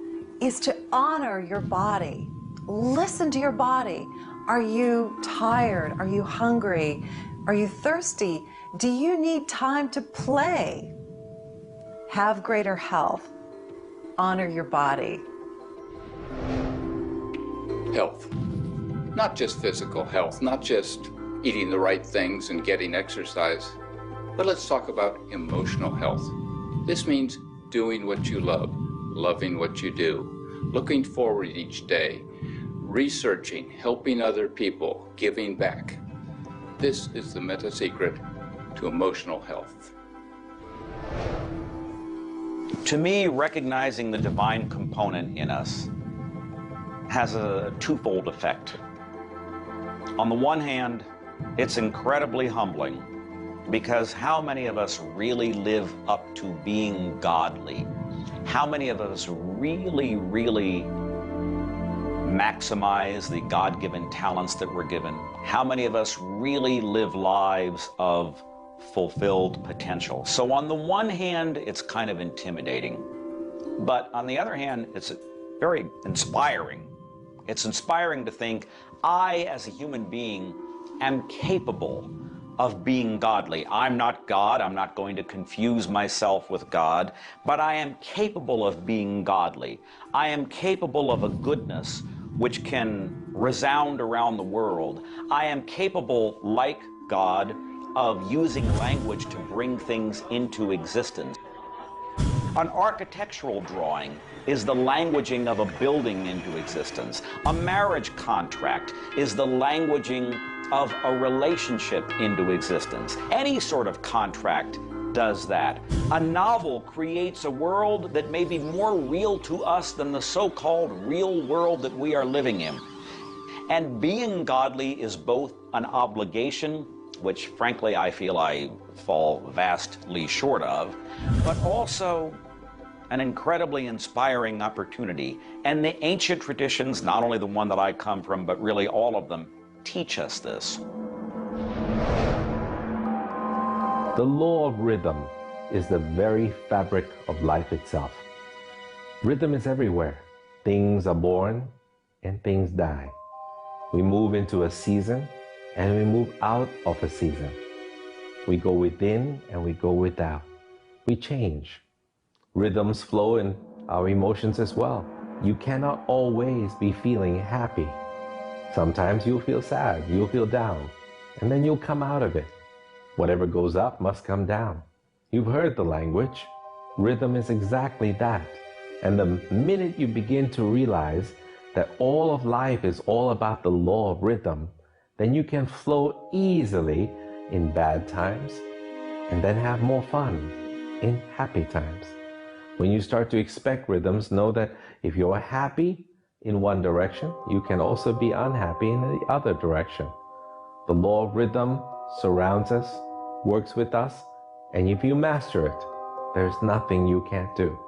is to honor your body. Listen to your body. Are you tired? Are you hungry? Are you thirsty? Do you need time to play? Have greater health. Honor your body. Health. Not just physical health, not just eating the right things and getting exercise, but let's talk about emotional health. This means doing what you love, loving what you do, looking forward each day, researching, helping other people, giving back. This is the meta secret to emotional health. To me, recognizing the divine component in us has a twofold effect. On the one hand, it's incredibly humbling, because how many of us really live up to being godly? How many of us really maximize the God-given talents that we're given? How many of us really live lives of fulfilled potential? So on the one hand, it's kind of intimidating, but on the other hand, it's very inspiring. It's inspiring to think, I, as a human being, am capable of being godly. I'm not God. I'm not going to confuse myself with God, but I am capable of being godly. I am capable of a goodness which can resound around the world. I am capable, like God, of using language to bring things into existence. An architectural drawing is the languaging of a building into existence. A marriage contract is the languaging of a relationship into existence. Any sort of contract does that. A novel creates a world that may be more real to us than the so-called real world that we are living in. And being godly is both an obligation, which frankly I feel I fall vastly short of, but also an incredibly inspiring opportunity. And the ancient traditions, not only the one that I come from, but really all of them, teach us this. The law of rhythm is the very fabric of life itself. Rhythm is everywhere. Things are born and things die. We move into a season and we move out of a season. We go within and we go without. We change. Rhythms flow in our emotions as well. You cannot always be feeling happy. Sometimes you'll feel sad, you'll feel down, and then you'll come out of it. Whatever goes up must come down. You've heard the language. Rhythm is exactly that. And the minute you begin to realize that all of life is all about the law of rhythm, then you can flow easily in bad times and then have more fun in happy times. When you start to expect rhythms, know that if you're happy in one direction, you can also be unhappy in the other direction. The law of rhythm surrounds us, works with us, and if you master it, there's nothing you can't do.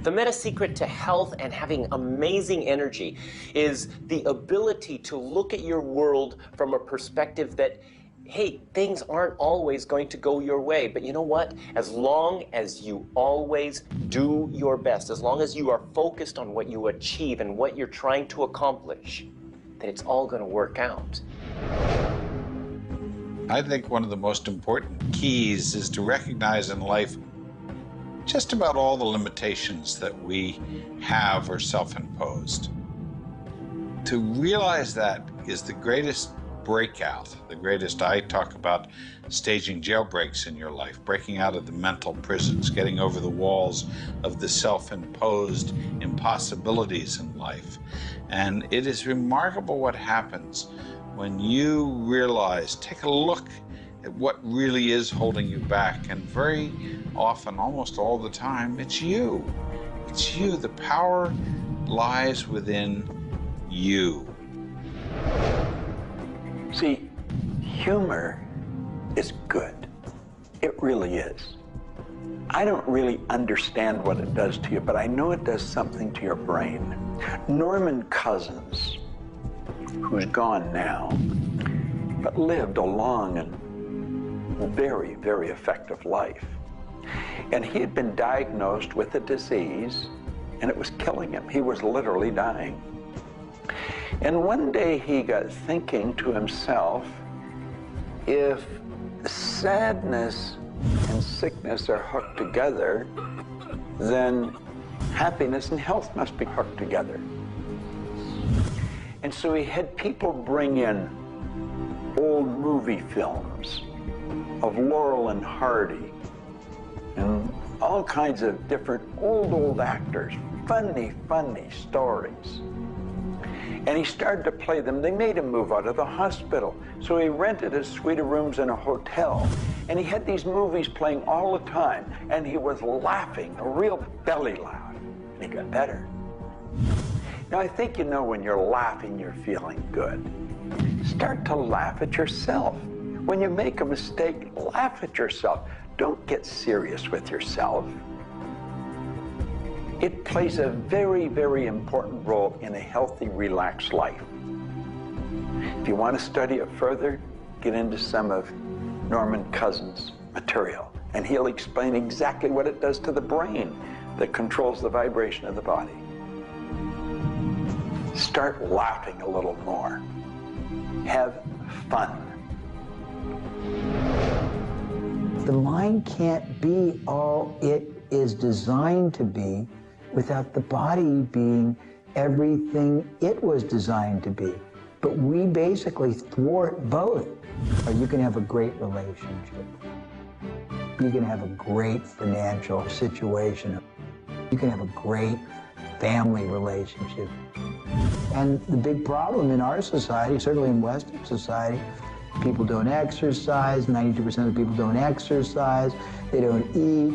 The meta secret to health and having amazing energy is the ability to look at your world from a perspective that, hey, things aren't always going to go your way, but you know what? As long as you always do your best, as long as you are focused on what you achieve and what you're trying to accomplish, then it's all going to work out. I think one of the most important keys is to recognize in life just about all the limitations that we have are self-imposed. To realize that is the greatest breakout, the greatest. I talk about staging jailbreaks in your life, breaking out of the mental prisons, getting over the walls of the self-imposed impossibilities in life. And it is remarkable what happens when you realize, take a look at what really is holding you back. And very often, almost all the time, it's you. It's you. The power lies within you. See, humor is good. It really is. I don't really understand what it does to you, but I know it does something to your brain. Norman Cousins, who's gone now, but lived a long and very, very effective life. And he had been diagnosed with a disease, and it was killing him. He was literally dying. And one day he got thinking to himself, if sadness and sickness are hooked together, then happiness and health must be hooked together. And so he had people bring in old movie films of Laurel and Hardy and all kinds of different old actors, funny stories. And he started to play them. They made him move out of the hospital. So he rented a suite of rooms in a hotel. And he had these movies playing all the time. And he was laughing, a real belly laugh. And he got better. Now, I think you know when you're laughing, you're feeling good. Start to laugh at yourself. When you make a mistake, laugh at yourself. Don't get serious with yourself. It plays a very, very important role in a healthy, relaxed life. If you want to study it further, get into some of Norman Cousins' material, and he'll explain exactly what it does to the brain that controls the vibration of the body. Start laughing a little more. Have fun. The mind can't be all it is designed to be without the body being everything it was designed to be. But we basically thwart both. Or you can have a great relationship. You can have a great financial situation. You can have a great family relationship. And the big problem in our society, certainly in Western society, people don't exercise, 92% of the people don't exercise, they don't eat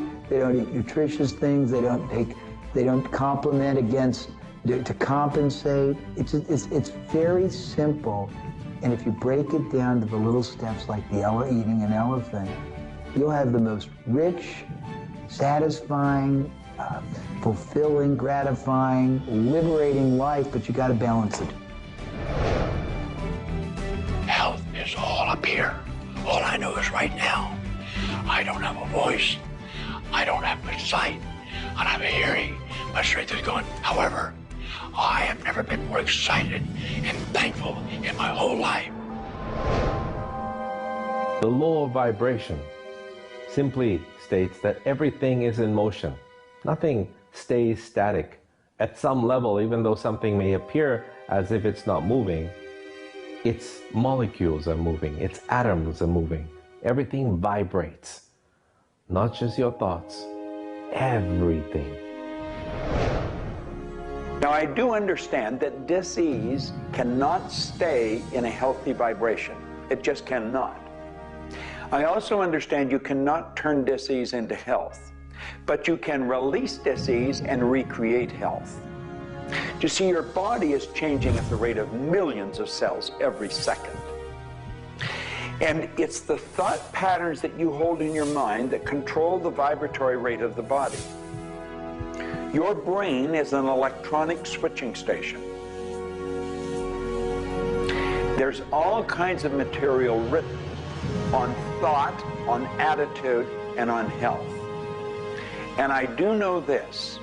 nutritious things, they don't complement against, to compensate. It's very simple. And if you break it down to the little steps like eating an elephant, you'll have the most rich, satisfying, fulfilling, gratifying, liberating life, but you got to balance it. Health is all up here. All I know is right now, I don't have a voice, I don't have much sight, I don't have a hearing. My strength is gone. However, I have never been more excited and thankful in my whole life. The law of vibration simply states that everything is in motion. Nothing stays static. At some level, even though something may appear as if it's not moving, its molecules are moving, its atoms are moving. Everything vibrates. Not just your thoughts, everything. Now, I do understand that disease cannot stay in a healthy vibration. It just cannot. I also understand you cannot turn disease into health, but you can release disease and recreate health. You see, your body is changing at the rate of millions of cells every second. And it's the thought patterns that you hold in your mind that control the vibratory rate of the body. Your brain is an electronic switching station. There's all kinds of material written on thought, on attitude, and on health. And I do know this.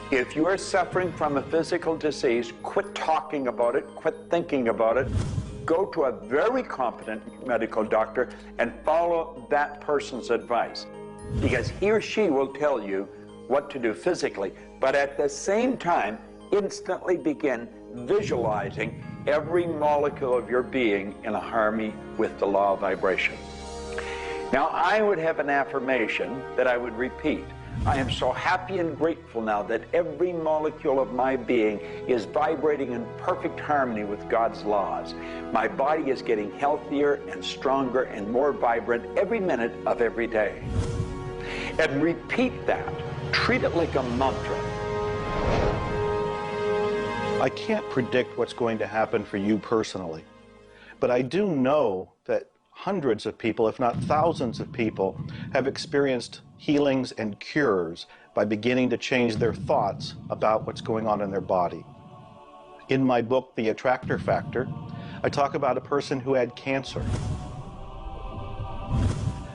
If you are suffering from a physical disease, quit talking about it, quit thinking about it. Go to a very competent medical doctor and follow that person's advice, because he or she will tell you what to do physically, but at the same time, instantly begin visualizing every molecule of your being in a harmony with the law of vibration. Now, I would have an affirmation that I would repeat. I am so happy and grateful now that every molecule of my being is vibrating in perfect harmony with God's laws. My body is getting healthier and stronger and more vibrant every minute of every day. And repeat that. Treat it like a mantra. I can't predict what's going to happen for you personally, but I do know that hundreds of people, if not thousands of people, have experienced healings and cures by beginning to change their thoughts about what's going on in their body. In my book, The Attractor Factor, I talk about a person who had cancer.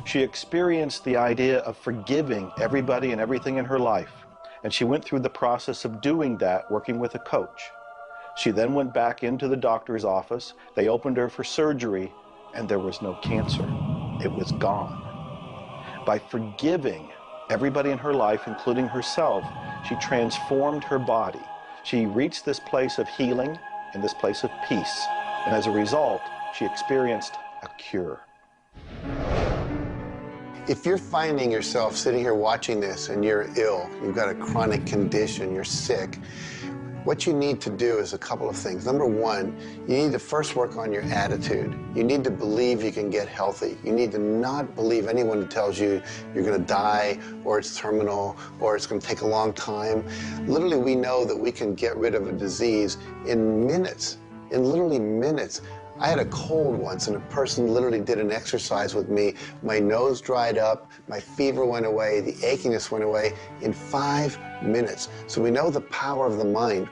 She experienced the idea of forgiving everybody and everything in her life, and she went through the process of doing that, working with a coach. She then went back into the doctor's office. They opened her for surgery, and there was no cancer. It was gone. By forgiving everybody in her life, including herself, she transformed her body. She reached this place of healing and this place of peace, and as a result, she experienced a cure. If you're finding yourself sitting here watching this and you're ill, you've got a chronic condition, you're sick, what you need to do is a couple of things. Number one, you need to first work on your attitude. You need to believe you can get healthy. You need to not believe anyone who tells you you're going to die, or it's terminal, or it's going to take a long time. Literally, we know that we can get rid of a disease in minutes, in literally minutes. I had a cold once, and a person literally did an exercise with me. My nose dried up, my fever went away, the achiness went away in 5 minutes. So we know the power of the mind.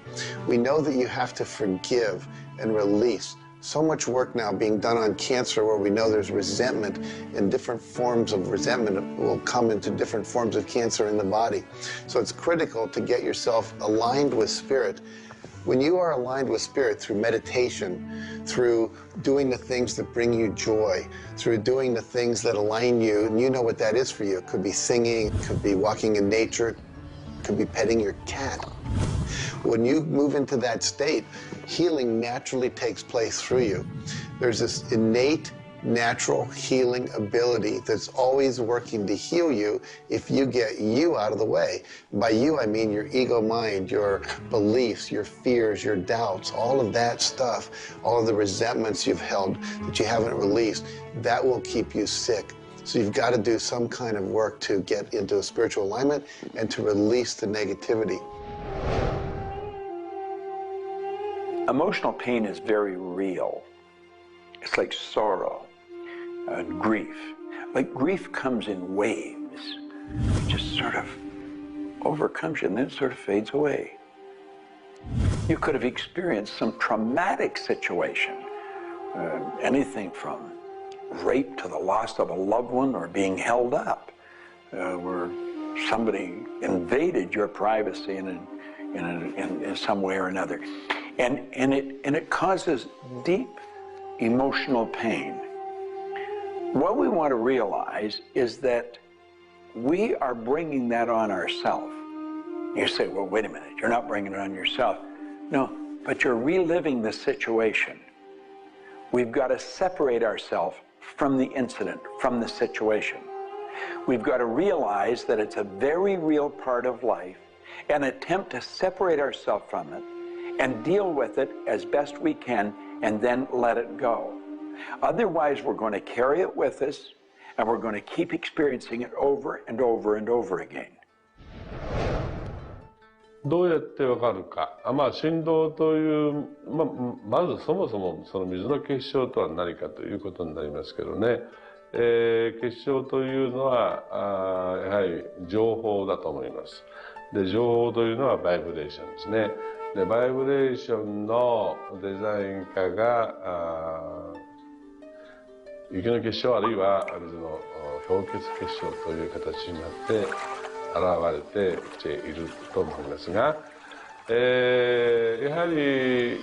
We know that you have to forgive and release. So much work now being done on cancer where we know there's resentment, and different forms of resentment will come into different forms of cancer in the body. So it's critical to get yourself aligned with spirit. When you are aligned with spirit through meditation, through doing the things that bring you joy, through doing the things that align you, and you know what that is for you. It could be singing, it could be walking in nature, it could be petting your cat. When you move into that state, healing naturally takes place through you. There's this innate, natural healing ability that's always working to heal you if you get you out of the way. By you, I mean your ego mind, your beliefs, your fears, your doubts, all of that stuff, all of the resentments you've held that you haven't released, that will keep you sick. So you've got to do some kind of work to get into a spiritual alignment and to release the negativity. Emotional pain is very real. It's like sorrow and grief. Like grief comes in waves. It just sort of overcomes you and then it sort of fades away. You could have experienced some traumatic situation, anything from rape to the loss of a loved one or being held up, where somebody invaded your privacy in some way or another. And it causes deep emotional pain. What we want to realize is that we are bringing that on ourselves. You say, well, wait a minute, you're not bringing it on yourself. No, but you're reliving the situation. We've got to separate ourselves from the incident, from the situation. We've got to realize that it's a very real part of life and attempt to separate ourselves from it and deal with it as best we can and then let it go. Otherwise, we're going to carry it with us and we're going to keep experiencing it over and over and over again. どうやってわかるか。振動という、まずそもそもその水の結晶とは何かということになりますけどね。結晶というのはやはり情報だと思います。で、情報というのはバイブレーションですね。で、バイブレーションのデザイン家が雪の結晶あるいは水の氷結結晶という形になって現れてきていると思いますが、やはり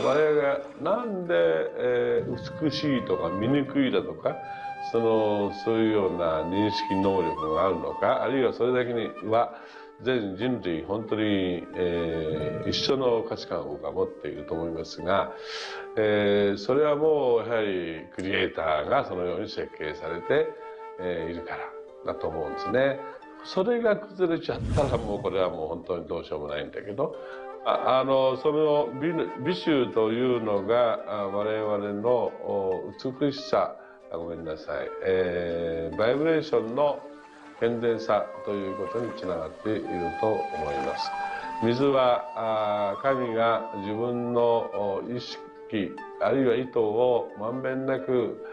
我々がなんで美しいとか醜いだとかそういうような認識能力があるのか、あるいはそれだけには全人類本当に、一緒の価値観を僕は持っていると思いますが、それはもうやはりクリエイターがそのように設計されて、いるからだと思うんですね。それが崩れちゃったらもうこれはもう本当にどうしようもないんだけど、その美醜というのが我々の美しさ、ごめんなさい、バイブレーションの健全さということにつながっていると思います。水は神が自分の意識機あるいは意図をまんべんなく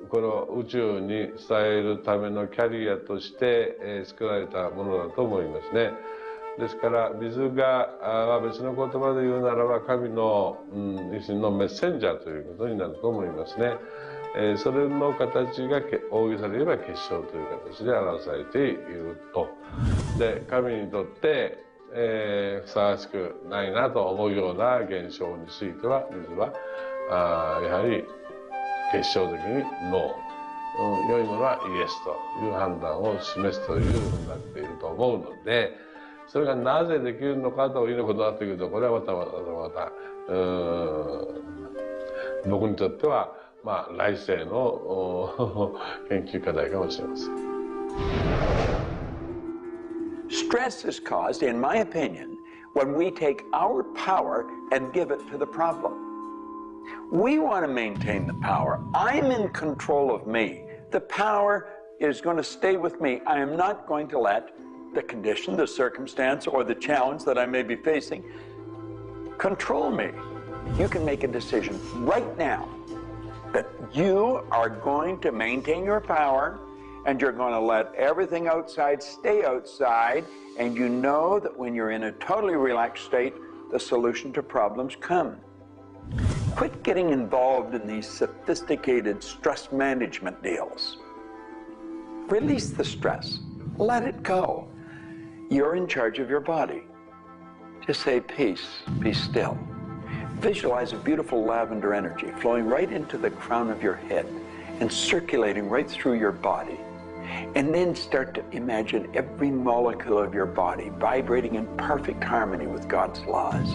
この宇宙に伝えるためのキャリアとして、作られたものだと思いますね。ですから水が別の言葉で言うならば神の、一種のメッセンジャーということになると思いますね。それの形が大げさで言えば結晶という形で表されていると。で神にとってふさわしくないなと思うような現象については水はやはり結晶的にノー、良いものはイエスという判断を示すというふうになっていると思うので、それがなぜできるのかということになってくると、これはまた僕にとっては来世の研究課題かもしれません。Stress is caused, in my opinion, when we take our power and give it to the problem. We want to maintain the power. I'm in control of me. The power is going to stay with me. I am not going to let the condition, the circumstance, or the challenge that I may be facing control me. You can make a decision right now that you are going to maintain your power and you're going to let everything outside stay outside, and you know that when you're in a totally relaxed state, the solution to problems come. Quit getting involved in these sophisticated stress management deals. Release the stress. Let it go. You're in charge of your body. Just say peace, be still. Visualize a beautiful lavender energy flowing right into the crown of your head and circulating right through your body. And then start to imagine every molecule of your body vibrating in perfect harmony with God's laws.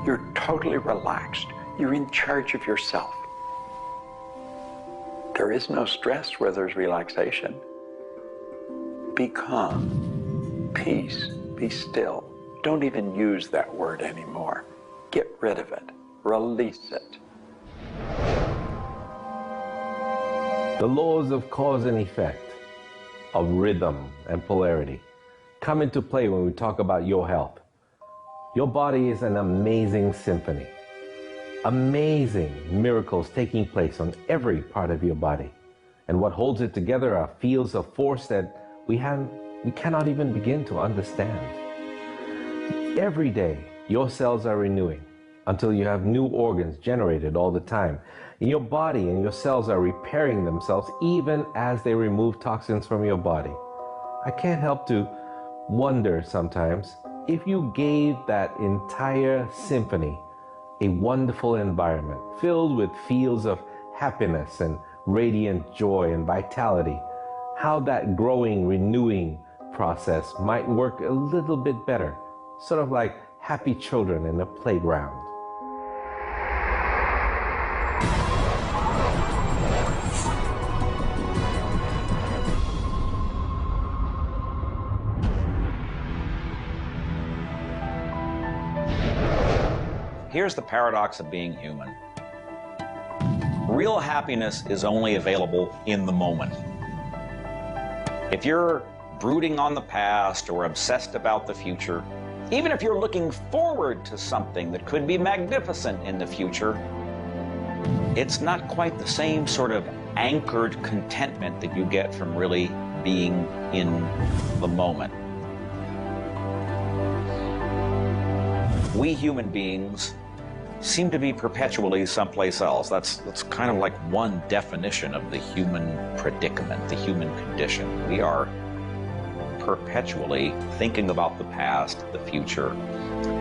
You're totally relaxed. You're in charge of yourself. There is no stress where there's relaxation. Be calm, peace, be still. Don't even use that word anymore. Get rid of it. Release it. The laws of cause and effect, of rhythm and polarity, come into play when we talk about your health. Your body is an amazing symphony. Amazing miracles taking place on every part of your body. And what holds it together are fields of force that we cannot even begin to understand. Every day, your cells are renewing until you have new organs generated all the time. And your body and your cells are repairing themselves even as they remove toxins from your body. I can't help to wonder sometimes if you gave that entire symphony a wonderful environment filled with fields of happiness and radiant joy and vitality, how that growing, renewing process might work a little bit better, sort of like happy children in a playground. Here's the paradox of being human. Real happiness is only available in the moment. If you're brooding on the past or obsessed about the future, even if you're looking forward to something that could be magnificent in the future, it's not quite the same sort of anchored contentment that you get from really being in the moment. We human beings seem to be perpetually someplace else. That's kind of like one definition of the human predicament, the human condition. We are perpetually thinking about the past, the future,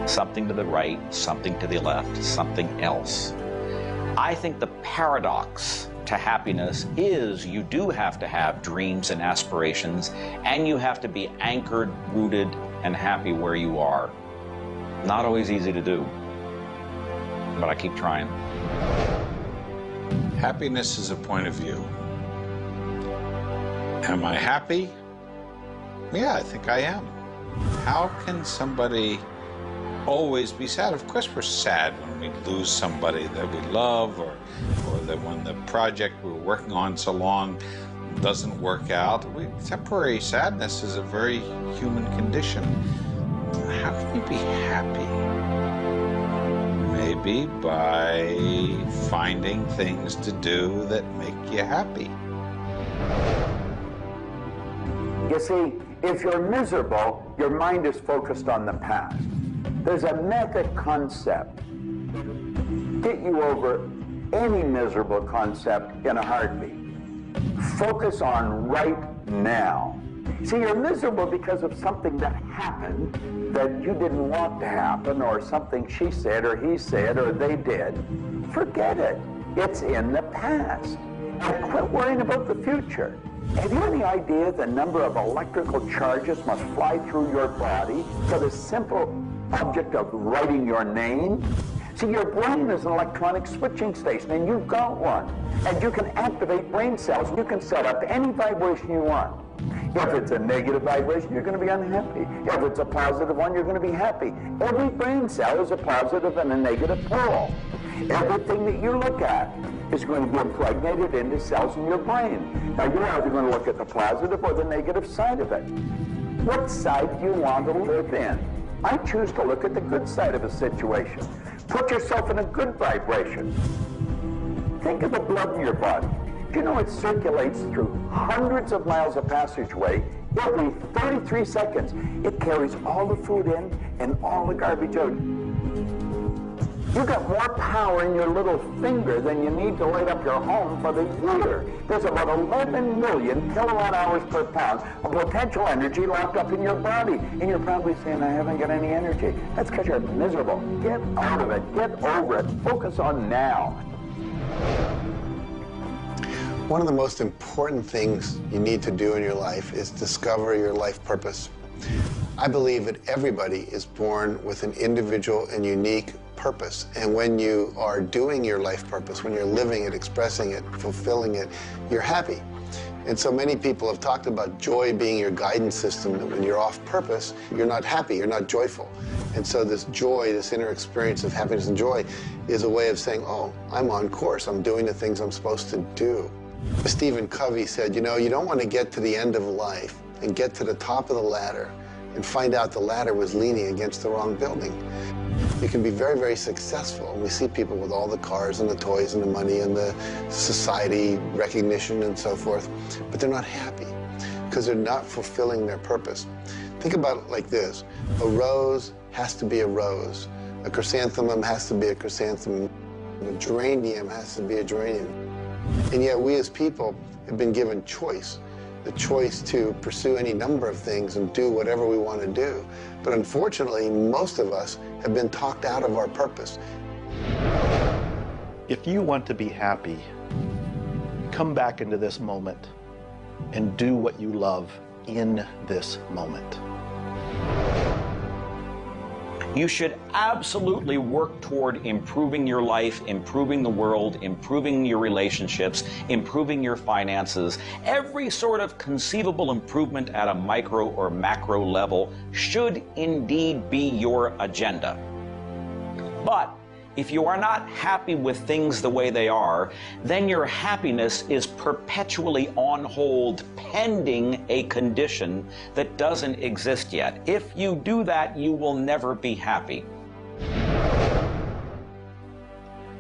something to the right, something to the left, something else. I think the paradox to happiness is you do have to have dreams and aspirations, and you have to be anchored, rooted, and happy where you are. Not always easy to do, but I keep trying. Happiness is a point of view. Am I happy? Yeah, I think I am. How can somebody always be sad? Of course we're sad when we lose somebody that we love, or that when the project we're working on so long doesn't work out. Temporary sadness is a very human condition. How can you be happy? Maybe by finding things to do that make you happy. You see, if you're miserable, your mind is focused on the past. There's a method concept. Get you over any miserable concept in a heartbeat. Focus on right now. See, you're miserable because of something that happened that you didn't want to happen, or something she said or he said or they did. Forget it. It's in the past. And quit worrying about the future. Have you any idea the number of electrical charges must fly through your body for the simple object of writing your name? See, your brain is an electronic switching station, and you've got one. And you can activate brain cells. You can set up any vibration you want. If it's a negative vibration, you're going to be unhappy. If it's a positive one, you're going to be happy. Every brain cell is a positive and a negative pole. Everything that you look at is going to be impregnated into cells in your brain. Now, you're either going to look at the positive or the negative side of it. What side do you want to live in? I choose to look at the good side of a situation. Put yourself in a good vibration. Think of the blood in your body. Do you know it circulates through hundreds of miles of passageway every 33 seconds? It carries all the food in and all the garbage out. You've got more power in your little finger than you need to light up your home for the year. There's about 11 million kilowatt hours per pound of potential energy locked up in your body. And you're probably saying, I haven't got any energy. That's because you're miserable. Get out of it. Get over it. Focus on now. One of the most important things you need to do in your life is discover your life purpose. I believe that everybody is born with an individual and unique purpose. And when you are doing your life purpose, when you're living it, expressing it, fulfilling it, you're happy. And so many people have talked about joy being your guidance system, that when you're off purpose, you're not happy, you're not joyful. And so this joy, this inner experience of happiness and joy is a way of saying, oh, I'm on course, I'm doing the things I'm supposed to do. Stephen Covey said, you know, you don't want to get to the end of life and get to the top of the ladder and find out the ladder was leaning against the wrong building. You can be very, very successful. And we see people with all the cars and the toys and the money and the society recognition and so forth, but they're not happy because they're not fulfilling their purpose. Think about it like this. A rose has to be a rose. A chrysanthemum has to be a chrysanthemum. A geranium has to be a geranium. And yet we as people have been given choice. The choice to pursue any number of things and do whatever we want to do. But unfortunately, most of us have been talked out of our purpose. If you want to be happy, come back into this moment and do what you love in this moment. You should absolutely work toward improving your life, improving the world, improving your relationships, improving your finances. Every sort of conceivable improvement at a micro or macro level should indeed be your agenda. But if you are not happy with things the way they are, then your happiness is perpetually on hold pending a condition that doesn't exist yet. If you do that, you will never be happy.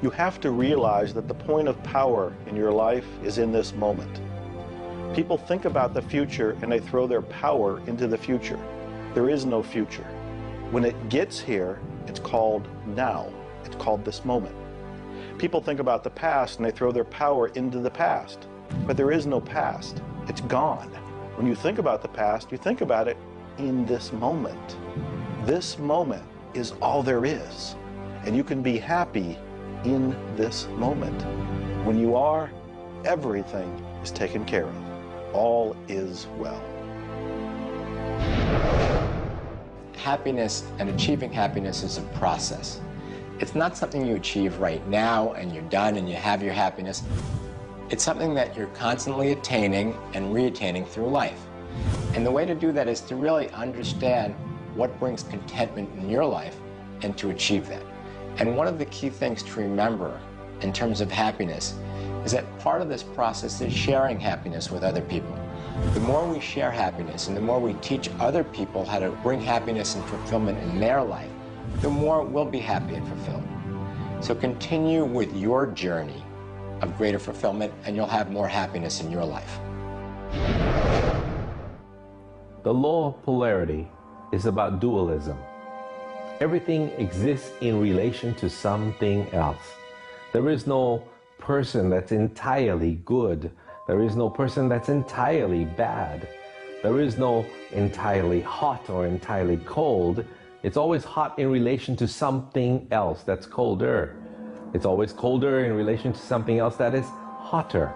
You have to realize that the point of power in your life is in this moment. People think about the future and they throw their power into the future. There is no future. When it gets here, it's called now. It's called this moment. People think about the past and they throw their power into the past. But there is no past. It's gone. When you think about the past, you think about it in this moment. This moment is all there is. And you can be happy in this moment. When you are, everything is taken care of. All is well. Happiness and achieving happiness is a process. It's not something you achieve right now and you're done and you have your happiness. It's something that you're constantly attaining and re-attaining through life. And the way to do that is to really understand what brings contentment in your life and to achieve that. And one of the key things to remember in terms of happiness is that part of this process is sharing happiness with other people. The more we share happiness and the more we teach other people how to bring happiness and fulfillment in their life, the more we'll be happy and fulfilled. So continue with your journey of greater fulfillment, and you'll have more happiness in your life. The law of polarity is about dualism. Everything exists in relation to something else. There is no person that's entirely good. There is no person that's entirely bad. There is no entirely hot or entirely cold. It's always hot in relation to something else that's colder. It's always colder in relation to something else that is hotter.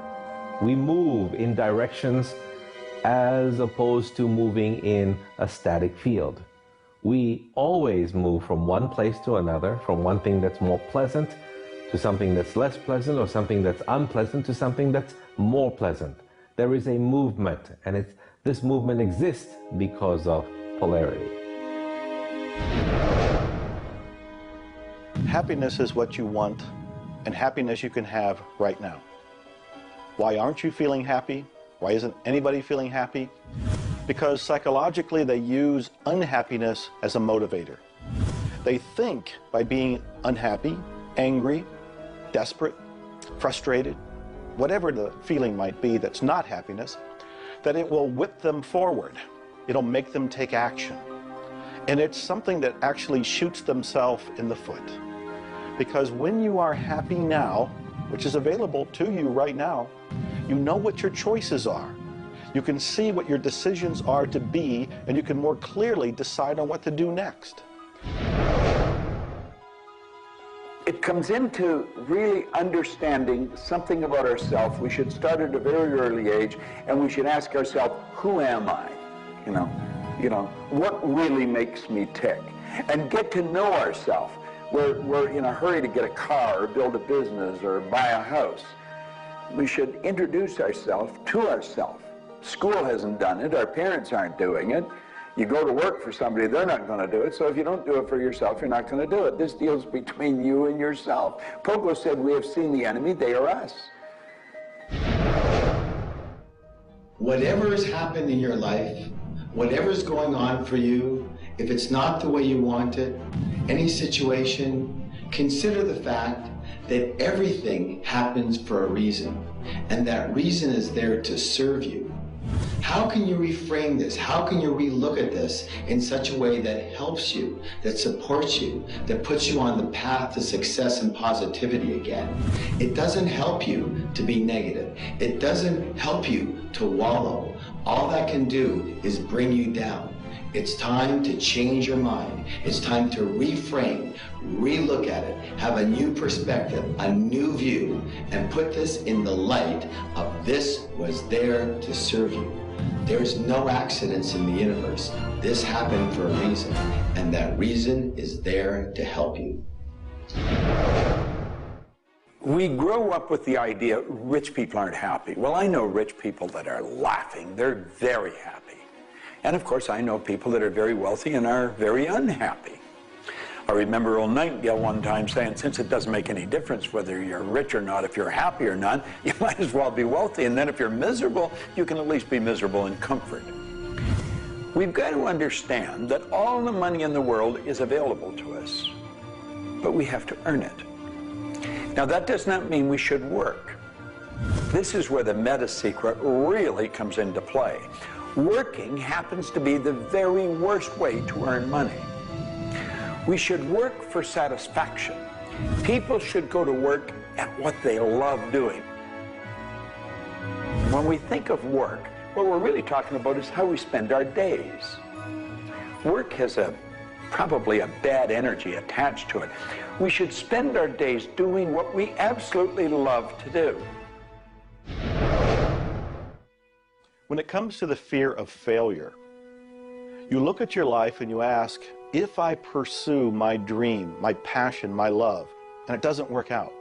We move in directions as opposed to moving in a static field. We always move from one place to another, from one thing that's more pleasant to something that's less pleasant, or something that's unpleasant to something that's more pleasant. There is a movement, and this movement exists because of polarity. Happiness is what you want, and happiness you can have right now. Why aren't you feeling happy? Why isn't anybody feeling happy? Because psychologically they use unhappiness as a motivator. They think by being unhappy, angry, desperate, frustrated, whatever the feeling might be that's not happiness, that it will whip them forward. It'll make them take action. And it's something that actually shoots themselves in the foot. Because when you are happy now, which is available to you right now, you know what your choices are. You can see what your decisions are to be, and you can more clearly decide on what to do next. It comes into really understanding something about ourselves. We should start at a very early age, and we should ask ourselves, who am I? You know, what really makes me tick? And get to know ourselves. We're in a hurry to get a car or build a business or buy a house. We should introduce ourselves to ourselves. School hasn't done it. Our parents aren't doing it. You go to work for somebody, they're not going to do it. So if you don't do it for yourself, you're not going to do it. This deals between you and yourself. Pogo said, we have seen the enemy, they are us. Whatever has happened in your life, whatever's going on for you, if it's not the way you want it, any situation, consider the fact that everything happens for a reason, and that reason is there to serve you. How can you reframe this? How can you relook at this in such a way that helps you, that supports you, that puts you on the path to success and positivity again? It doesn't help you to be negative. It doesn't help you to wallow. All that can do is bring you down. It's time to change your mind. It's time to reframe, relook at it, have a new perspective, a new view, and put this in the light of this was there to serve you. There's no accidents in the universe. This happened for a reason, and that reason is there to help you. We grow up with the idea rich people aren't happy. Well, I know rich people that are laughing. They're very happy. And of course, I know people that are very wealthy and are very unhappy. I remember old Nightingale one time saying, since it doesn't make any difference whether you're rich or not, if you're happy or not, you might as well be wealthy. And then if you're miserable, you can at least be miserable in comfort. We've got to understand that all the money in the world is available to us, but we have to earn it. Now, that does not mean we should work. This is where the meta secret really comes into play. Working happens to be the very worst way to earn money. We should work for satisfaction. People should go to work at what they love doing. When we think of work, what we're really talking about is how we spend our days. Work has probably a bad energy attached to it. We should spend our days doing what we absolutely love to do. When it comes to the fear of failure, you look at your life and you ask, if I pursue my dream, my passion, my love, and it doesn't work out,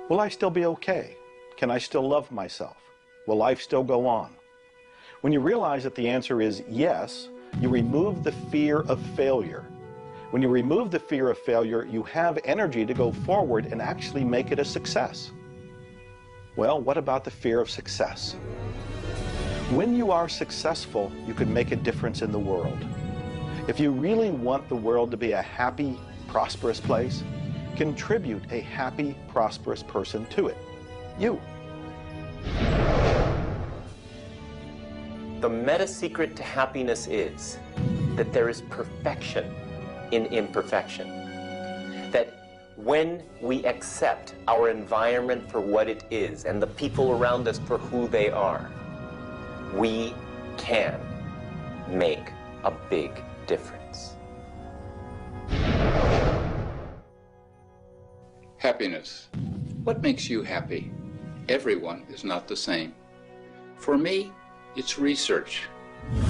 will I still be okay? Can I still love myself? Will life still go on? When you realize that the answer is yes, you remove the fear of failure. When you remove the fear of failure, you have energy to go forward and actually make it a success. Well, what about the fear of success? When you are successful, you can make a difference in the world. If you really want the world to be a happy, prosperous place, contribute a happy, prosperous person to it? You. The meta secret to happiness is that there is perfection in imperfection. That when we accept our environment for what it is and the people around us for who they are, we can make a big difference. Happiness. What makes you happy? Everyone is not the same. For me, it's research.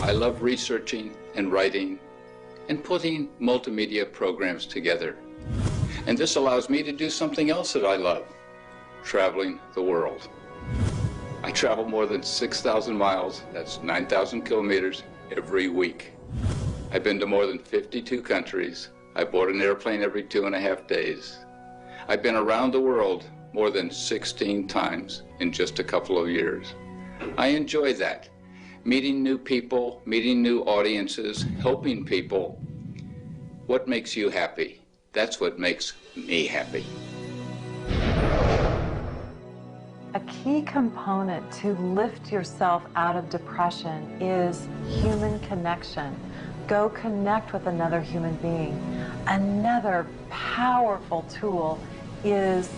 I love researching and writing and putting multimedia programs together. And this allows me to do something else that I love, traveling the world. I travel more than 6,000 miles, that's 9,000 kilometers, every week. I've been to more than 52 countries. I board an airplane every 2.5 days. I've been around the world more than 16 times in just a couple of years. I enjoy that. Meeting new people, meeting new audiences, helping people. What makes you happy? That's what makes me happy. A key component to lift yourself out of depression is human connection. Go connect with another human being. Another powerful tool is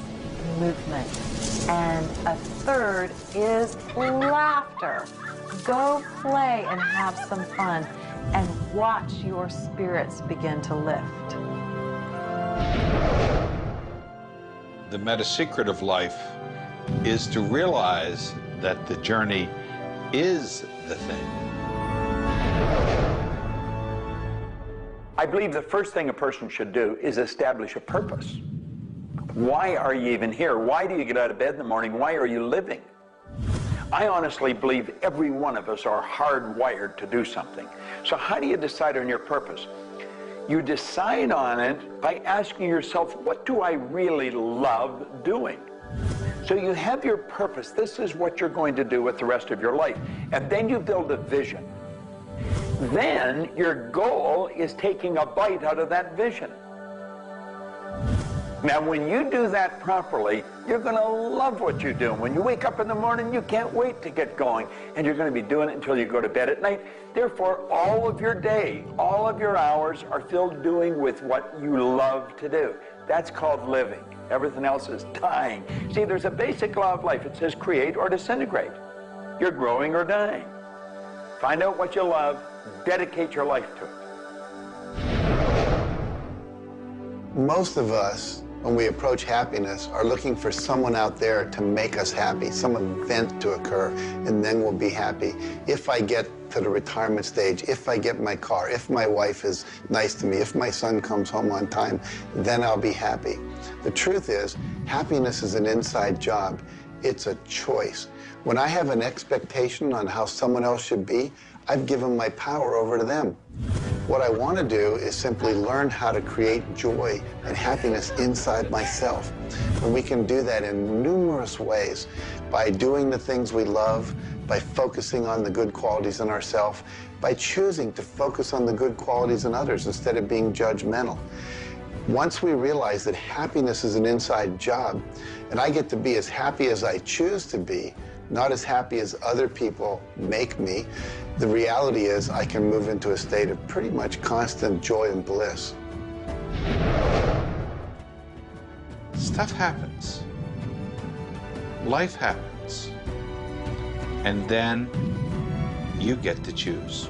movement. And a third is laughter. Go play and have some fun and watch your spirits begin to lift. The meta secret of life is to realize that the journey is the thing. I believe the first thing a person should do is establish a purpose. Why are you even here? Why do you get out of bed in the morning? Why are you living? I honestly believe every one of us are hardwired to do something. So how do you decide on your purpose? You decide on it by asking yourself, what do I really love doing? So you have your purpose. This is what you're going to do with the rest of your life. And then you build a vision. Then your goal is taking a bite out of that vision. Now, when you do that properly, you're going to love what you do. When you wake up in the morning, you can't wait to get going, and you're going to be doing it until you go to bed at night. Therefore, all of your day, all of your hours are filled doing with what you love to do. That's called living. Everything else is dying. See, there's a basic law of life. It says create or disintegrate. You're growing or dying. Find out what you love, dedicate your life to it. Most of us, when we approach happiness, are looking for someone out there to make us happy, some event to occur, and then we'll be happy. If I get to the retirement stage, if I get my car, if my wife is nice to me, if my son comes home on time, then I'll be happy. The truth is, happiness is an inside job. It's a choice. When I have an expectation on how someone else should be, I've given my power over to them. What I want to do is simply learn how to create joy and happiness inside myself. And we can do that in numerous ways, by doing the things we love, by focusing on the good qualities in ourselves, by choosing to focus on the good qualities in others instead of being judgmental. Once we realize that happiness is an inside job, and I get to be as happy as I choose to be, not as happy as other people make me, the reality is I can move into a state of pretty much constant joy and bliss. Stuff happens. Life happens. And then you get to choose.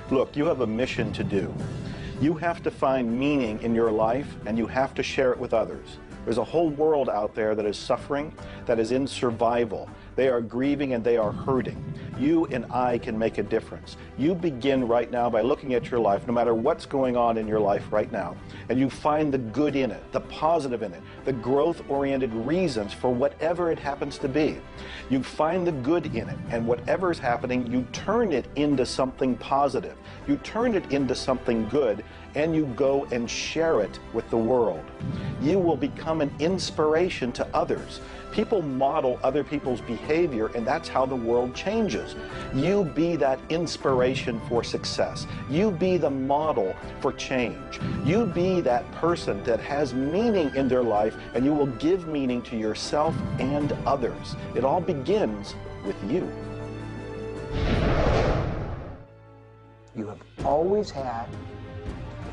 Look, you have a mission to do. You have to find meaning in your life, and you have to share it with others. There's a whole world out there that is suffering, that is in survival. They are grieving and they are hurting. You and I can make a difference. You begin right now by looking at your life, no matter what's going on in your life right now, and you find the good in it, the positive in it, the growth-oriented reasons for whatever it happens to be. You find the good in it, and whatever is happening, you turn it into something positive. You turn it into something good, and you go and share it with the world. You will become an inspiration to others. People model other people's behavior, and that's how the world changes. You be that inspiration for success. You be the model for change. You be that person that has meaning in their life, and you will give meaning to yourself and others. It all begins with you. You have always had,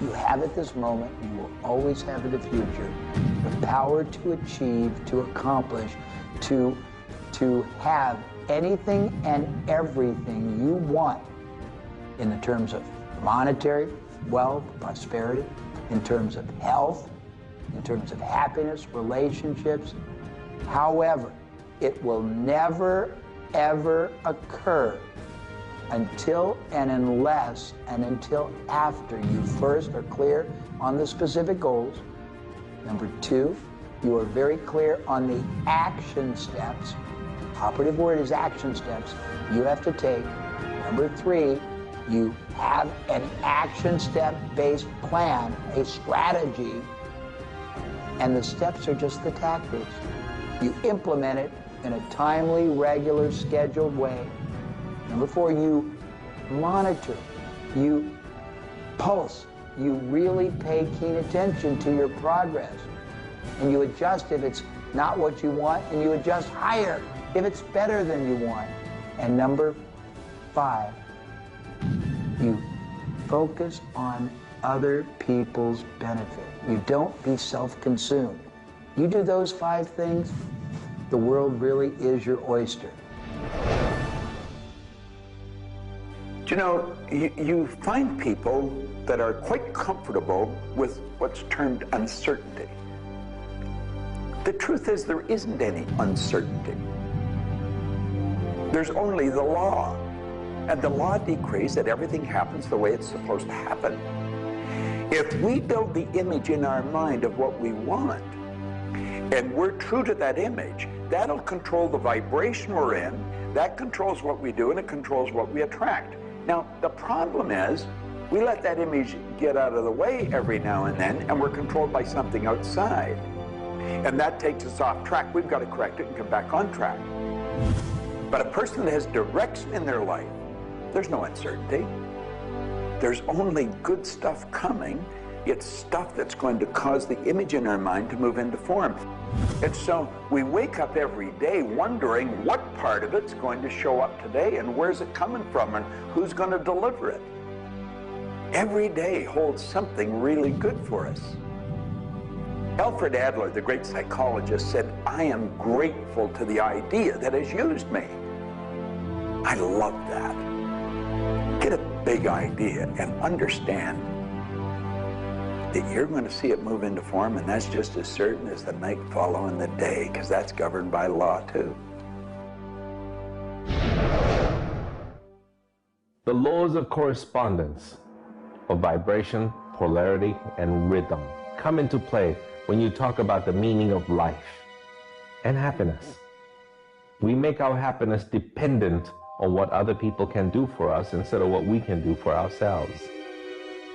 you have at this moment, you will always have in the future, the power to achieve, to accomplish, to have anything and everything you want in the terms of monetary wealth, prosperity, in terms of health, in terms of happiness, relationships. However, it will never, ever occur until and unless and until after you first are clear on the specific goals. Number two, you are very clear on the action steps. Operative word is action steps you have to take. Number three, you have an action step-based plan, a strategy, and the steps are just the tactics. You implement it in a timely, regular, scheduled way. Number four, you monitor, you pulse, you really pay keen attention to your progress, and you adjust if it's not what you want, and you adjust higher if it's better than you want. And number five, you focus on other people's benefit. You don't be self-consumed. You do those five things, the world really is your oyster. Do you know, you find people that are quite comfortable with what's termed uncertainty. The truth is there isn't any uncertainty. There's only the law. And the law decrees that everything happens the way it's supposed to happen. If we build the image in our mind of what we want, and we're true to that image, that'll control the vibration we're in, that controls what we do, and it controls what we attract. Now, the problem is, we let that image get out of the way every now and then, and we're controlled by something outside. And that takes us off track. We've got to correct it and come back on track. But a person that has direction in their life, there's no uncertainty. There's only good stuff coming. It's stuff that's going to cause the image in our mind to move into form. And so we wake up every day wondering what part of it's going to show up today and where's it coming from and who's going to deliver it. Every day holds something really good for us. Alfred Adler, the great psychologist, said, "I am grateful to the idea that has used me." I love that. Get a big idea and understand that you're going to see it move into form, and that's just as certain as the night following the day, because that's governed by law too. The laws of correspondence, of vibration, polarity, and rhythm come into play when you talk about the meaning of life and happiness. We make our happiness dependent on what other people can do for us instead of what we can do for ourselves.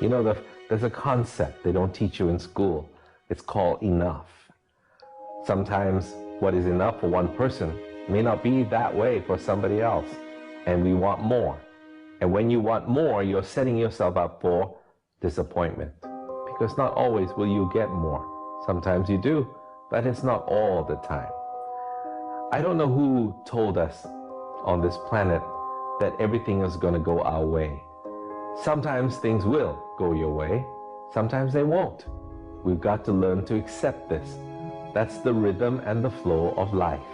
You know, there's a concept they don't teach you in school. It's called enough. Sometimes what is enough for one person may not be that way for somebody else, and we want more. And when you want more, you're setting yourself up for disappointment, because not always will you get more. Sometimes you do, but it's not all the time. I don't know who told us on this planet that everything is going to go our way. Sometimes things will go your way, sometimes they won't. We've got to learn to accept this. That's the rhythm and the flow of life.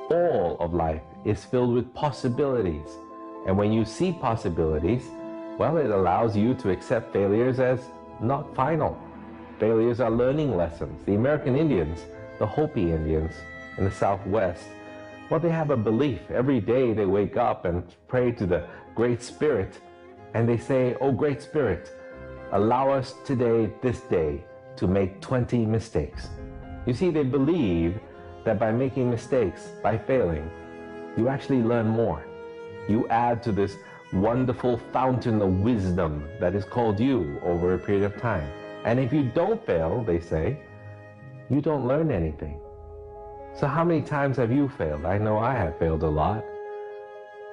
All of life is filled with possibilities. And when you see possibilities, well, it allows you to accept failures as not final. Failures are learning lessons. The American Indians, the Hopi Indians in the Southwest, well, they have a belief. Every day they wake up and pray to the Great Spirit, and they say, "Oh, Great Spirit, allow us today, this day, to make 20 mistakes." You see, they believe that by making mistakes, by failing, you actually learn more. You add to this wonderful fountain of wisdom that is called you over a period of time. And if you don't fail, they say, you don't learn anything. So how many times have you failed? I know I have failed a lot.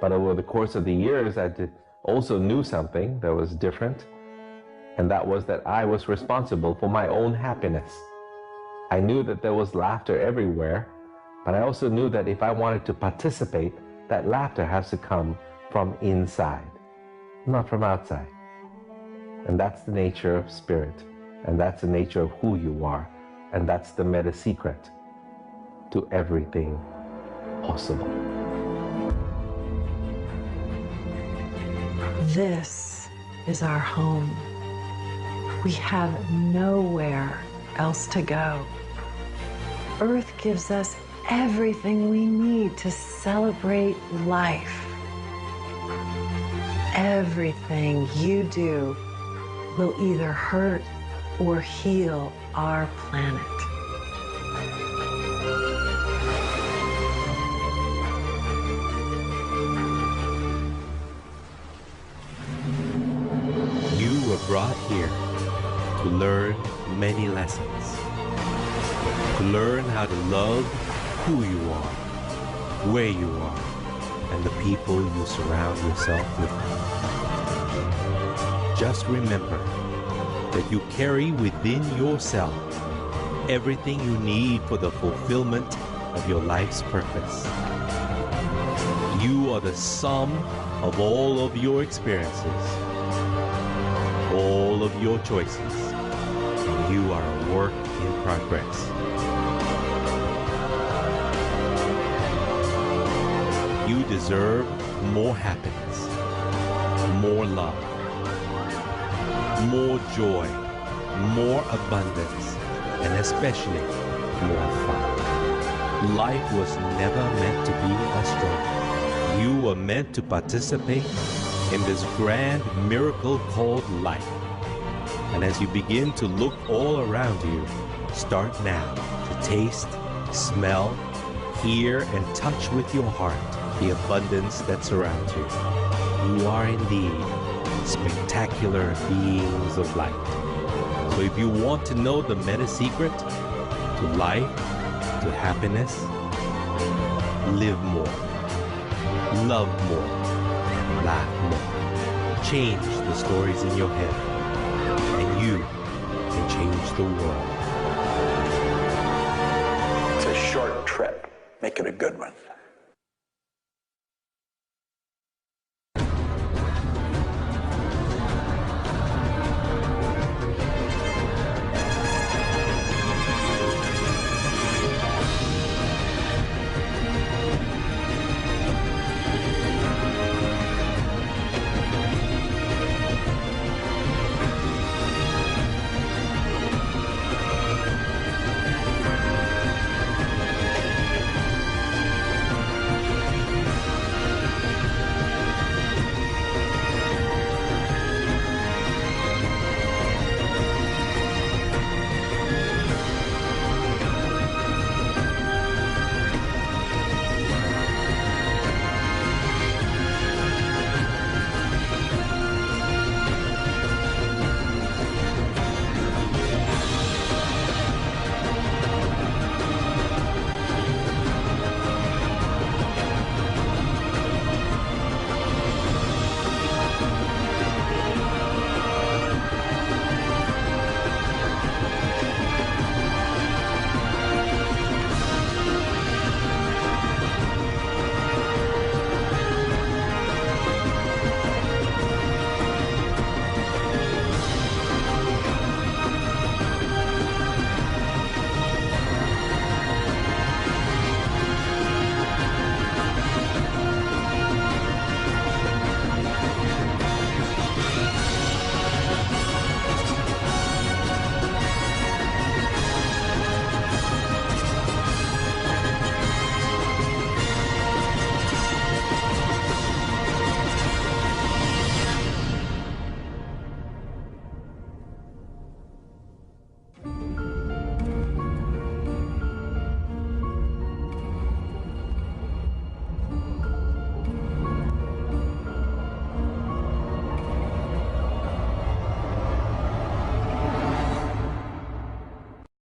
But over the course of the years, I also knew something that was different. And that was that I was responsible for my own happiness. I knew that there was laughter everywhere, but I also knew that if I wanted to participate, that laughter has to come from inside, not from outside. And that's the nature of spirit, and that's the nature of who you are, and that's the meta secret to everything possible. This is our home. We have nowhere else to go. Earth gives us everything we need to celebrate life. Everything you do will either hurt or heal our planet. You were brought here to learn many lessons. To learn how to love who you are, where you are, and the people you surround yourself with. Just remember that you carry within yourself everything you need for the fulfillment of your life's purpose. You are the sum of all of your experiences, all of your choices, and you are a work in progress. You deserve more happiness, more love, more joy, more abundance, and especially more fun. Life was never meant to be a struggle. You were meant to participate in this grand miracle called life. And as you begin to look all around you, start now to taste, smell, hear, and touch with your heart the abundance that surrounds you. You are indeed spectacular beings of light. So if you want to know the meta secret to life, to happiness, live more, love more, and laugh more. Change the stories in your head, and you can change the world. It's a short trip. Make it a good one.